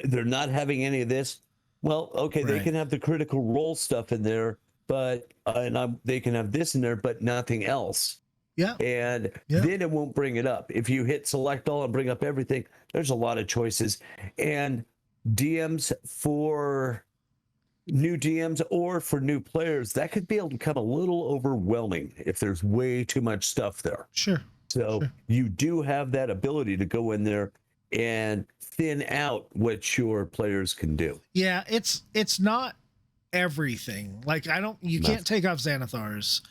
they're not having any of this. Well, okay, they can have the critical role stuff in there, but they can have this in there, but nothing else. Yeah. And then it won't bring it up. If you hit select all and bring up everything, there's a lot of choices. And DMs for new DMs or for new players, that could be able to become a little overwhelming if there's way too much stuff there. Sure. So you do have that ability to go in there and thin out what your players can do. Yeah, it's not everything. Like you can't take off Xanathars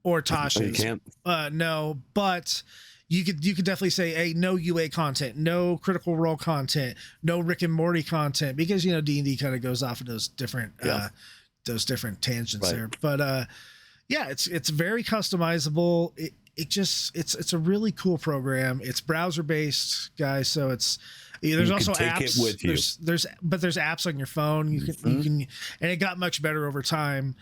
or Tasha's. You can't. No, but you could definitely say, hey, no UA content, no critical role content, no Rick and Morty content, because D&D kind of goes off of those different tangents there. But it's very customizable. It's a really cool program. It's browser based, guys, so there's also apps with you. There's apps on your phone. You can and it got much better over time.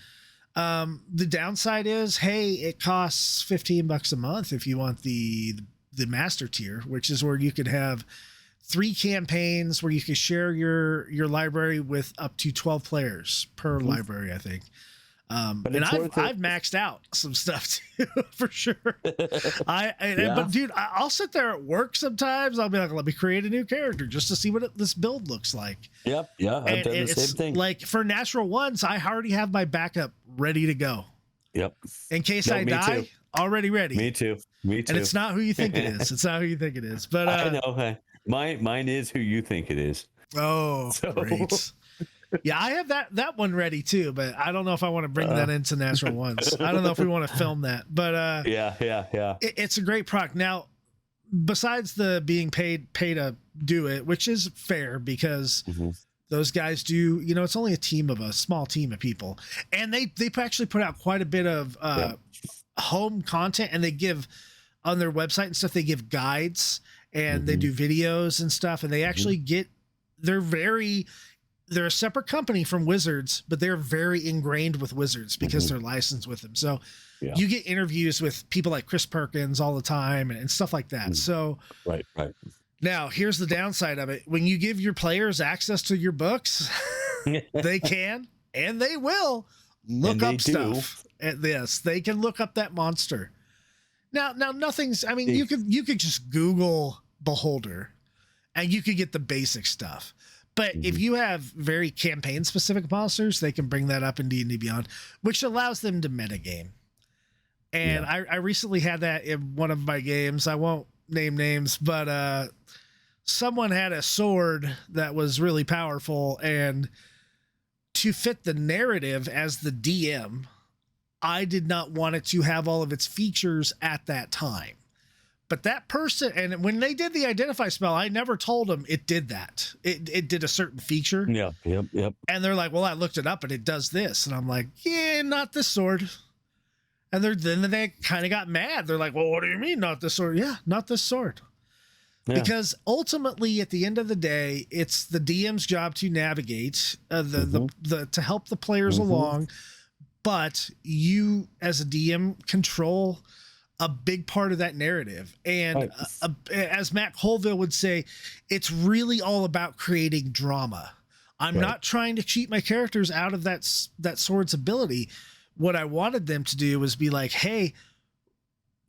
The downside is, hey, it costs $15 a month if you want the master tier, which is where you could have 3 campaigns where you can share your library with up to 12 players per library, I think. But I've maxed out some stuff too, for sure. But dude, I'll sit there at work sometimes. I'll be like, let me create a new character just to see what this build looks like. Yep. Yeah. I've done the same thing. Like for natural ones, I already have my backup ready to go. Yep. In case I die, too. Already ready. Me too. And it's not who you think it is. It's not who you think it is. But I know. Mine is who you think it is. Oh, great. Yeah, I have that one ready too, but I don't know if I want to bring that into natural ones. I don't know if we want to film that, but yeah. It's a great product. Now, besides the being paid to do it, which is fair because those guys do, it's only a small team of people, and they actually put out quite a bit of home content, and they give on their website and stuff. They give guides and they do videos and stuff, and they actually they're a separate company from Wizards, but they're very ingrained with Wizards because they're licensed with them. So you get interviews with people like Chris Perkins all the time and stuff like that. So right. Now here's the downside of it. When you give your players access to your books, they can, and they will look up stuff at this. They can look up that monster. Now nothing's, you could just Google Beholder and you could get the basic stuff. But if you have very campaign-specific monsters, they can bring that up in D&D Beyond, which allows them to metagame. And I recently had that in one of my games. I won't name names, but someone had a sword that was really powerful. And to fit the narrative as the DM, I did not want it to have all of its features at that time. But that person, and when they did the identify spell, I never told them it did that. It did a certain feature. Yep. And they're like, well, I looked it up and it does this. And I'm like, yeah, not this sword. And then they kind of got mad. They're like, well, what do you mean not this sword? Yeah, not this sword. Yeah. Because ultimately, at the end of the day, it's the DM's job to navigate to help the players along. But you, as a DM, control a big part of that narrative. And as Matt Colville would say, it's really all about creating drama. I'm not trying to cheat my characters out of that sword's ability. What I wanted them to do was be like, hey,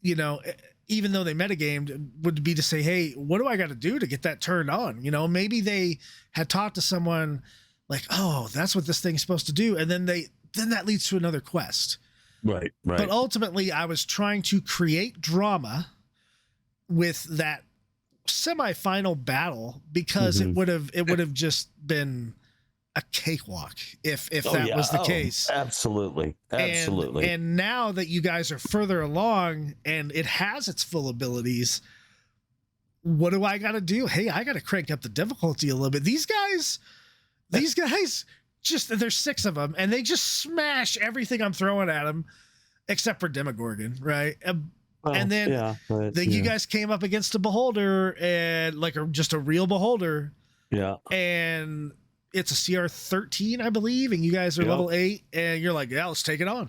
you know, even though they metagamed, would be to say, hey, what do I got to do to get that turned on? You know, maybe they had talked to someone like, oh, that's what this thing's supposed to do. And then that leads to another quest. Right. But ultimately, I was trying to create drama with that semi-final battle because it would have just been a cakewalk if that was the case. Absolutely. And now that you guys are further along and it has its full abilities, what do I got to do? Hey, I got to crank up the difficulty a little bit. These guys just, there's 6 of them and they just smash everything I'm throwing at them except for Demogorgon, right? And then you guys came up against a beholder and just a real beholder. Yeah. And it's a CR 13, I believe. And you guys are level 8 and you're like, yeah, let's take it on.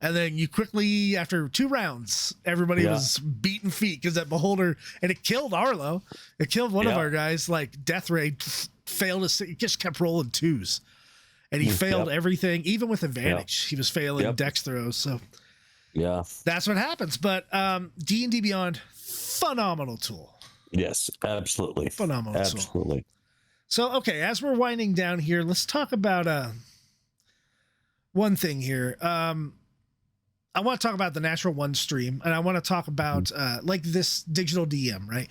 And then you quickly, after 2 rounds, everybody was beating feet because that beholder, and it killed Arlo. It killed one of our guys, like Death Ray failed he just kept rolling 2s. And he failed everything, even with advantage. He was failing dex throws. So that's what happens. But D&D Beyond, phenomenal tool. Yes, absolutely. Phenomenal tool. Absolutely. So, okay, as we're winding down here, let's talk about one thing here. I want to talk about the Natural One stream, and I want to talk about like this digital DM, right?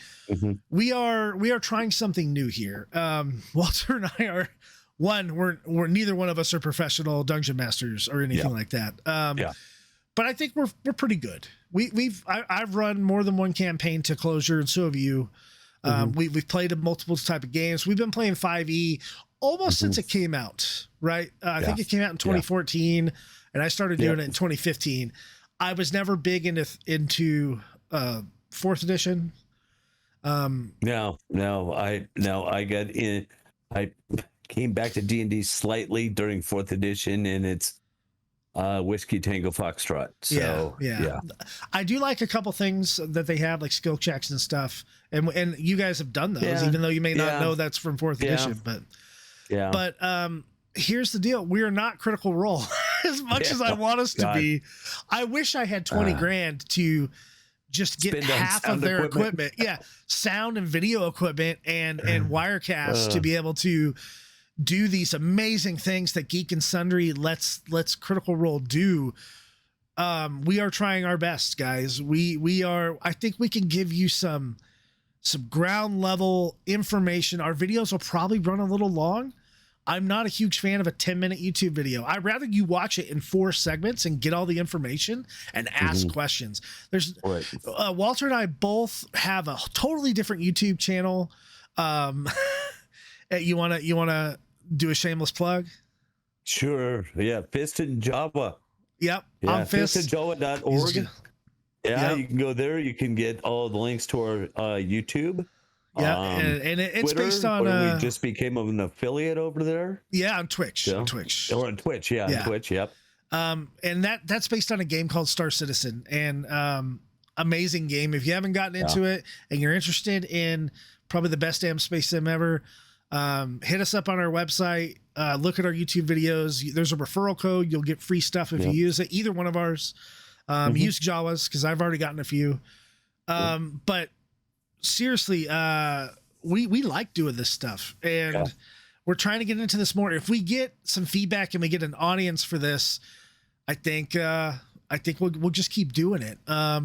We are trying something new here. Walter and I are we're neither one of us are professional dungeon masters or anything like that. But I think we're pretty good. I've run more than one campaign to closure, and so have you. We've played multiple type of games. We've been playing 5e almost since it came out, right? I think it came out in 2014, and I started doing it in 2015. I was never big into 4th edition. I came back to D&D slightly during 4th edition, and it's Whiskey Tango Foxtrot. So yeah. I do like a couple things that they have, like skill checks and stuff, and you guys have done those, even though you may not know that's from 4th edition. But here's the deal: we are not Critical Role as much as I want us to be. I wish I had 20 grand to just get half of their equipment. Sound and video equipment and Wirecast to be able to do these amazing things that Geek and Sundry lets Critical Role do. We are trying our best, guys. I think we can give you some ground level information. Our videos will probably run a little long. I'm not a huge fan of a 10-minute YouTube video. I'd rather you watch it in 4 segments and get all the information and ask questions. There's Walter and I both have a totally different YouTube channel. You wanna do a shameless plug? Sure. Yeah. Fist and Java. Yep. Yeah. I'm fistandjava.org. You can go there. You can get all the links to our YouTube. Yeah, and it's Twitter, based on. We just became an affiliate over there. Yeah, on Twitch. On Twitch. Or on Twitch. On Twitch. Yep. And that's based on a game called Star Citizen, and amazing game. If you haven't gotten into it and you're interested in probably the best damn space sim ever, hit us up on our website. Look at our YouTube videos. There's a referral code. You'll get free stuff if you use it. Either one of ours. Use Jawas because I've already gotten a few. But seriously, we like doing this stuff, and we're trying to get into this more. If we get some feedback and we get an audience for this, I think we'll just keep doing it. I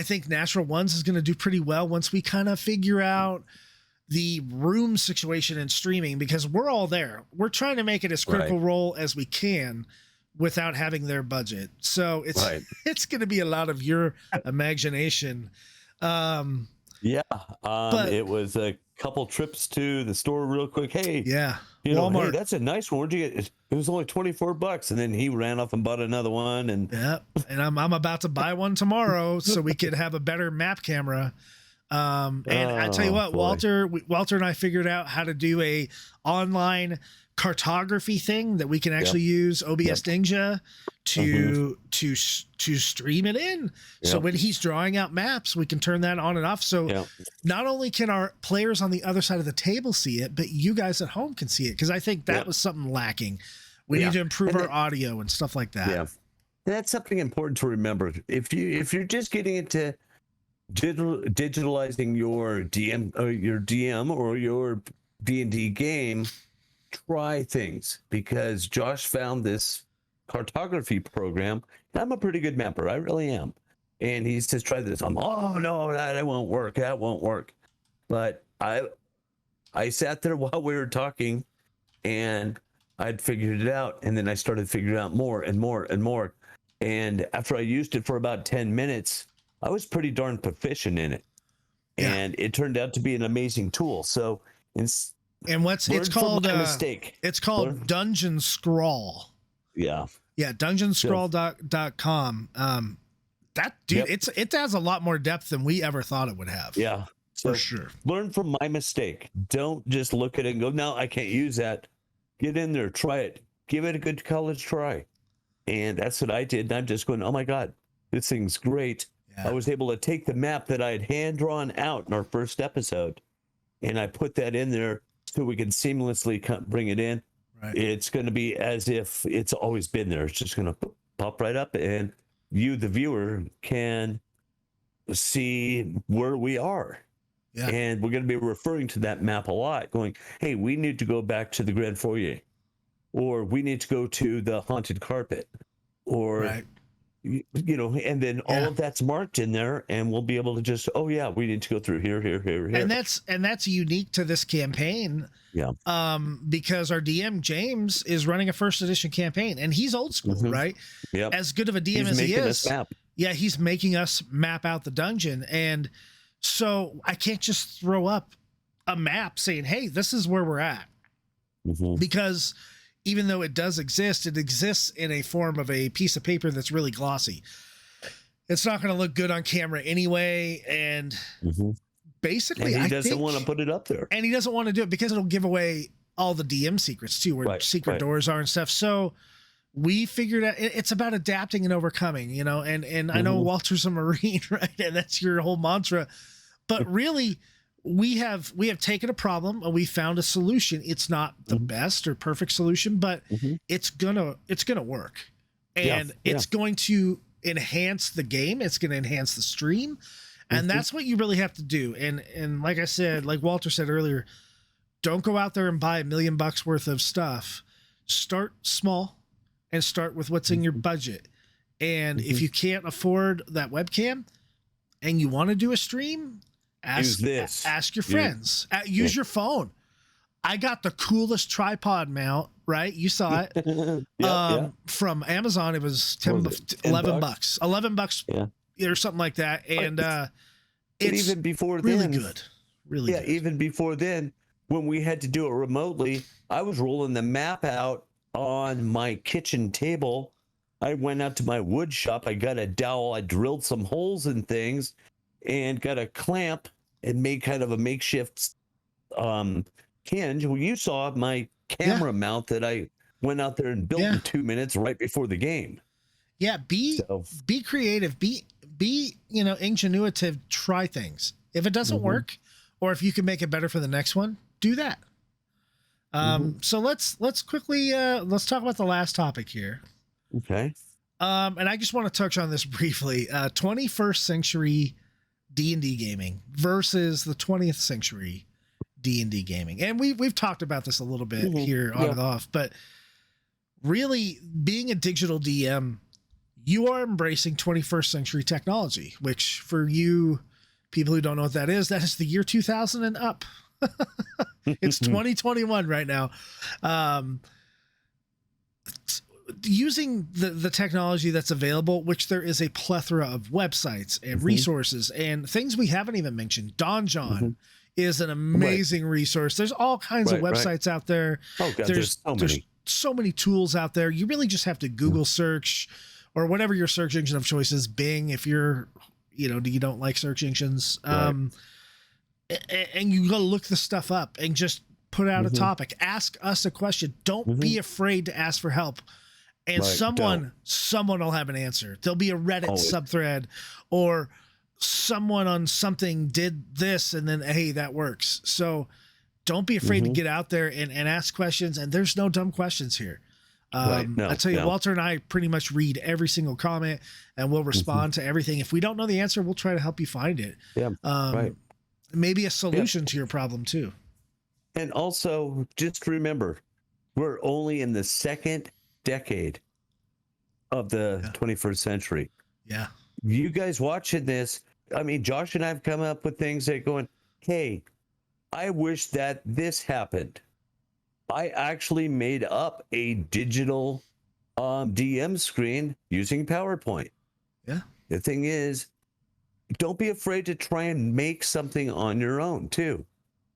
think Natural Ones is going to do pretty well once we kind of figure out the room situation and streaming, because we're all there. We're trying to make it as Critical Role as we can without having their budget. So it's going to be a lot of your imagination. It was a couple trips to the store real quick. Hey, Yeah. you know, Walmart. hey, that's a nice one. Where'd you get it? It was only $24. And then he ran off and bought another one. And Yeah. And I'm about to buy one tomorrow so we could have a better map camera. And I tell you what, boy. Walter and I figured out how to do a online cartography thing that we can actually use OBS Ninja to stream it in. So when he's drawing out maps, we can turn that on and off. So not only can our players on the other side of the table see it, but you guys at home can see it. Cause I think that was something lacking. We need to improve our audio and stuff like that. Yeah. That's something important to remember. If you're just getting into digitalizing your DM or your D&D game, try things, because Josh found this cartography program. I'm a pretty good mapper, I really am, and he says try this. I'm oh no, that won't work, but I sat there while we were talking and I'd figured it out, and then I started figuring out more and more and more, and after I used it for about 10 minutes, I was pretty darn proficient in it. And it turned out to be an amazing tool. So it's called mistake. It's called Dungeon Scrawl. Yeah. Dungeonscrawl.com. That dude, it has a lot more depth than we ever thought it would have. Yeah. So for sure. Learn from my mistake. Don't just look at it and go, no, I can't use that. Get in there, try it. Give it a good college try. And that's what I did. And I'm just going, oh my God, this thing's great. I was able to take the map that I had hand drawn out in our first episode, and I put that in there so we can seamlessly bring it in. Right. It's going to be as if it's always been there. It's just going to pop right up, and you, the viewer, can see where we are. Yeah. And we're going to be referring to that map a lot, going, hey, we need to go back to the Grand Foyer, or we need to go to the Haunted Carpet, or... Right. You know, and then all of that's marked in there, and we'll be able to just, oh yeah, we need to go through here. And that's unique to this campaign. Yeah. Because our DM James is running a first edition campaign, and he's old school, right? Yeah. As good of a DM as he is, he's making us map out the dungeon, and so I can't just throw up a map saying, "Hey, this is where we're at," because even though it does exist, it exists in a form of a piece of paper that's really glossy. It's not going to look good on camera anyway. And basically, and he doesn't want to put it up there. And he doesn't want to do it because it'll give away all the DM secrets too, where secret doors are and stuff. So we figured out it's about adapting and overcoming, you know, and I know Walter's a Marine, right? And that's your whole mantra, but really, we have taken a problem and we found a solution. It's not the best or perfect solution, but it's gonna work, and it's going to enhance the game. It's going to enhance the stream, and that's what you really have to do. And like I said, like Walter said earlier, don't go out there and buy $1 million worth of stuff. Start small and start with what's in your budget. And if you can't afford that webcam and you want to do a stream, ask your friends. Use your phone. I got the coolest tripod mount, right? You saw it from Amazon. It was $11 or something like that. And it's even before really then, good. Really good. Even before then, when we had to do it remotely, I was rolling the map out on my kitchen table. I went out to my wood shop. I got a dowel. I drilled some holes in things and got a clamp and made kind of a makeshift hinge. Well, you saw my camera mount that I went out there and built in 2 minutes right before the game. Yeah, be creative, be ingenuitive, try things. If it doesn't work, or if you can make it better for the next one, do that. So let's quickly let's talk about the last topic here. Okay. And I just want to touch on this briefly. 21st century D&D gaming versus the 20th century D&D gaming. And we've talked about this a little bit here on and off, but really being a digital DM, you are embracing 21st century technology, which for you people who don't know what that is the year 2000 and up. It's 2021 right now. Using the technology that's available, which there is a plethora of websites and resources and things we haven't even mentioned. Donjon is an amazing resource. There's all kinds of websites out there. Oh God, there's so many tools out there. You really just have to Google search or whatever your search engine of choice is. Bing, if you're, you don't like search engines. And you go look the stuff up and just put out a topic. Ask us a question. Don't be afraid to ask for help. And someone will have an answer. There'll be a Reddit subthread, or someone on something did this and then, hey, that works. So don't be afraid to get out there and ask questions. And there's no dumb questions here. I tell you, Walter and I pretty much read every single comment and we'll respond to everything. If we don't know the answer, we'll try to help you find it. Maybe a solution to your problem too. And also just remember, we're only in the second decade of the 21st century. Yeah. You guys watching this, I mean, Josh and I have come up with things that going, hey, I wish that this happened. I actually made up a digital DM screen using PowerPoint. Yeah. The thing is, don't be afraid to try and make something on your own too,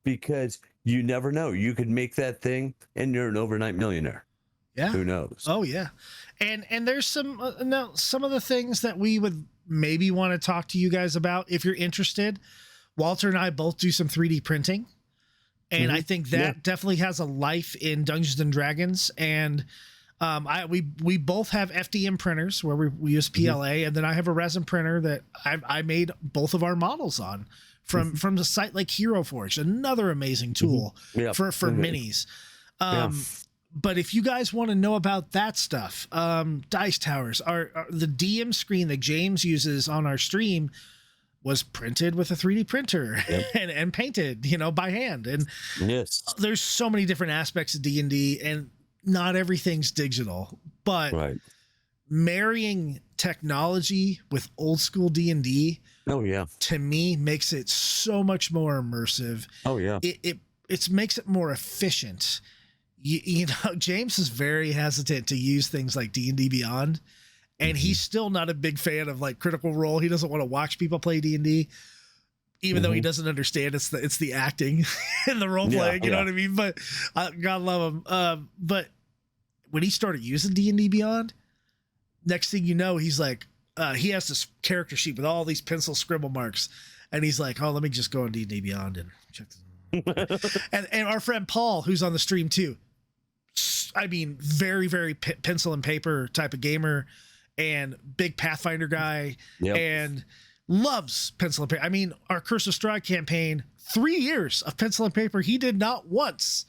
because you never know. You could make that thing and you're an overnight millionaire. Yeah. Who knows? Oh yeah. And there's some of the things that we would maybe want to talk to you guys about if you're interested. Walter and I both do some 3D printing. And I think that definitely has a life in Dungeons and Dragons. And we both have FDM printers where we use PLA, and then I have a resin printer that I made both of our models on from the site like Hero Forge, another amazing tool for minis. But if you guys want to know about that stuff, Dice Towers, are the DM screen that James uses on our stream was printed with a 3D printer and painted, by hand. And there's so many different aspects of D&D, and not everything's digital, but marrying technology with old school D&D, to me, makes it so much more immersive. It makes it more efficient. James is very hesitant to use things like D&D Beyond. And he's still not a big fan of like Critical Role. He doesn't want to watch people play D&D, even though he doesn't understand it's the acting and the role playing. You know what I mean? But God love him. But when he started using D&D Beyond, next thing you know, he's like, he has this character sheet with all these pencil scribble marks, and he's like, "Oh, let me just go on D&D Beyond and check this." and our friend Paul, who's on the stream too, I mean, very very pencil and paper type of gamer. And big Pathfinder guy, and loves pencil and paper. I mean, our Curse of Strahd campaign, 3 years of pencil and paper. He did not once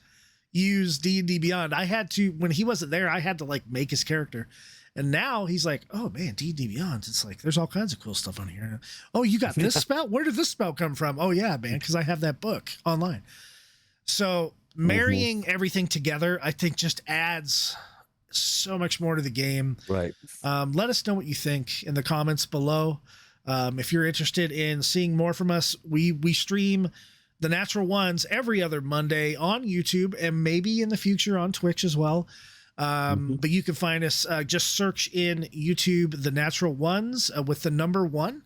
use D&D Beyond. I had to, when he wasn't there, I had to like make his character. And now he's like, oh man, D&D Beyond. It's like, there's all kinds of cool stuff on here. Oh, you got this spell? Where did this spell come from? Oh yeah, man, because I have that book online. So marrying everything together, I think just adds so much more to the game. Let us know what you think in the comments below. If you're interested in seeing more from us, we stream the Natural Ones every other Monday on YouTube, and maybe in the future on Twitch as well. But you can find us, just search in YouTube the Natural Ones with the number 1.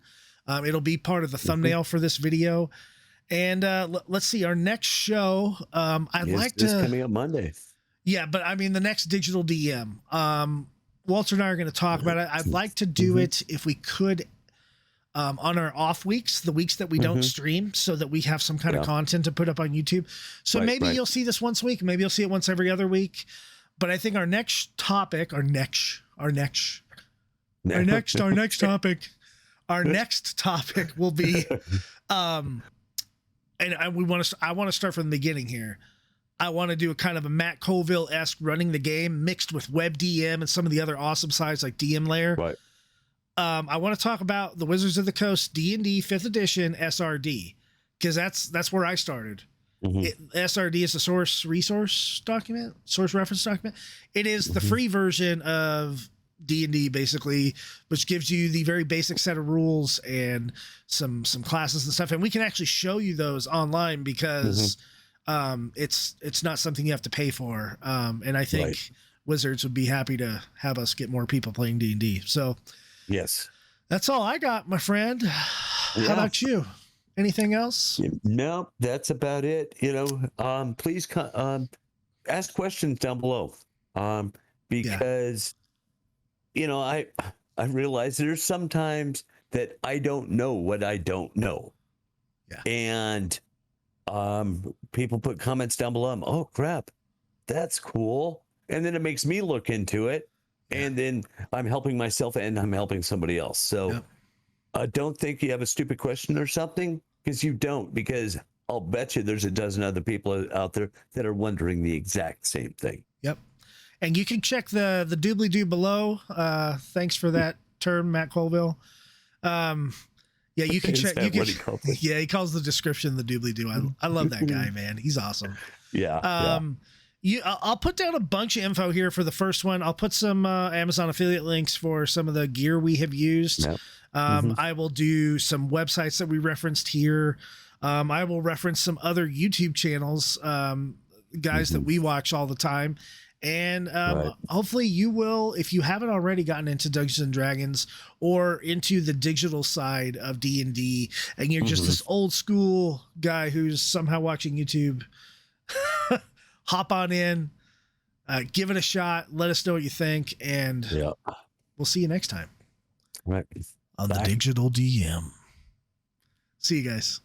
It'll be part of the thumbnail for this video. And let's see, our next show, coming up Monday. Yeah, but I mean, the next digital DM, Walter and I are going to talk about it. I'd like to do it if we could on our off weeks, the weeks that we don't stream, so that we have some kind of content to put up on YouTube. So maybe you'll see this once a week. Maybe you'll see it once every other week. But I think our next topic, our next topic will be, and I want to start from the beginning here. I want to do a kind of a Matt Colville-esque running the game mixed with WebDM and some of the other awesome sites like DM Layer. I want to talk about the Wizards of the Coast D&D 5th edition SRD, because that's where I started. SRD is a source reference document. It is the free version of D&D basically, which gives you the very basic set of rules and some classes and stuff. And we can actually show you those online because it's not something you have to pay for. And I think Wizards would be happy to have us get more people playing D&D. So yes, that's all I got, my friend. How about you? Anything else? No, that's about it. Please ask questions down below. Because I realize there's sometimes that I don't know what I don't know. Yeah. And people put comments down below. Oh crap, that's cool. And then it makes me look into it. Yeah. And then I'm helping myself and I'm helping somebody else. So don't think you have a stupid question or something, because you don't, because I'll bet you there's a dozen other people out there that are wondering the exact same thing. Yep. And you can check the doobly-doo below. Thanks for that term, Matt Colville. Yeah, you can check. He calls the description the doobly-doo. I love that guy, man. He's awesome. Yeah. I'll put down a bunch of info here for the first one. I'll put some Amazon affiliate links for some of the gear we have used. Yep. I will do some websites that we referenced here. I will reference some other YouTube channels, guys that we watch all the time. And hopefully you will, if you haven't already gotten into Dungeons and Dragons or into the digital side of D&D, and you're just this old school guy who's somehow watching YouTube, hop on in, give it a shot. Let us know what you think, and we'll see you next time. Right. On the Digital DM. See you guys.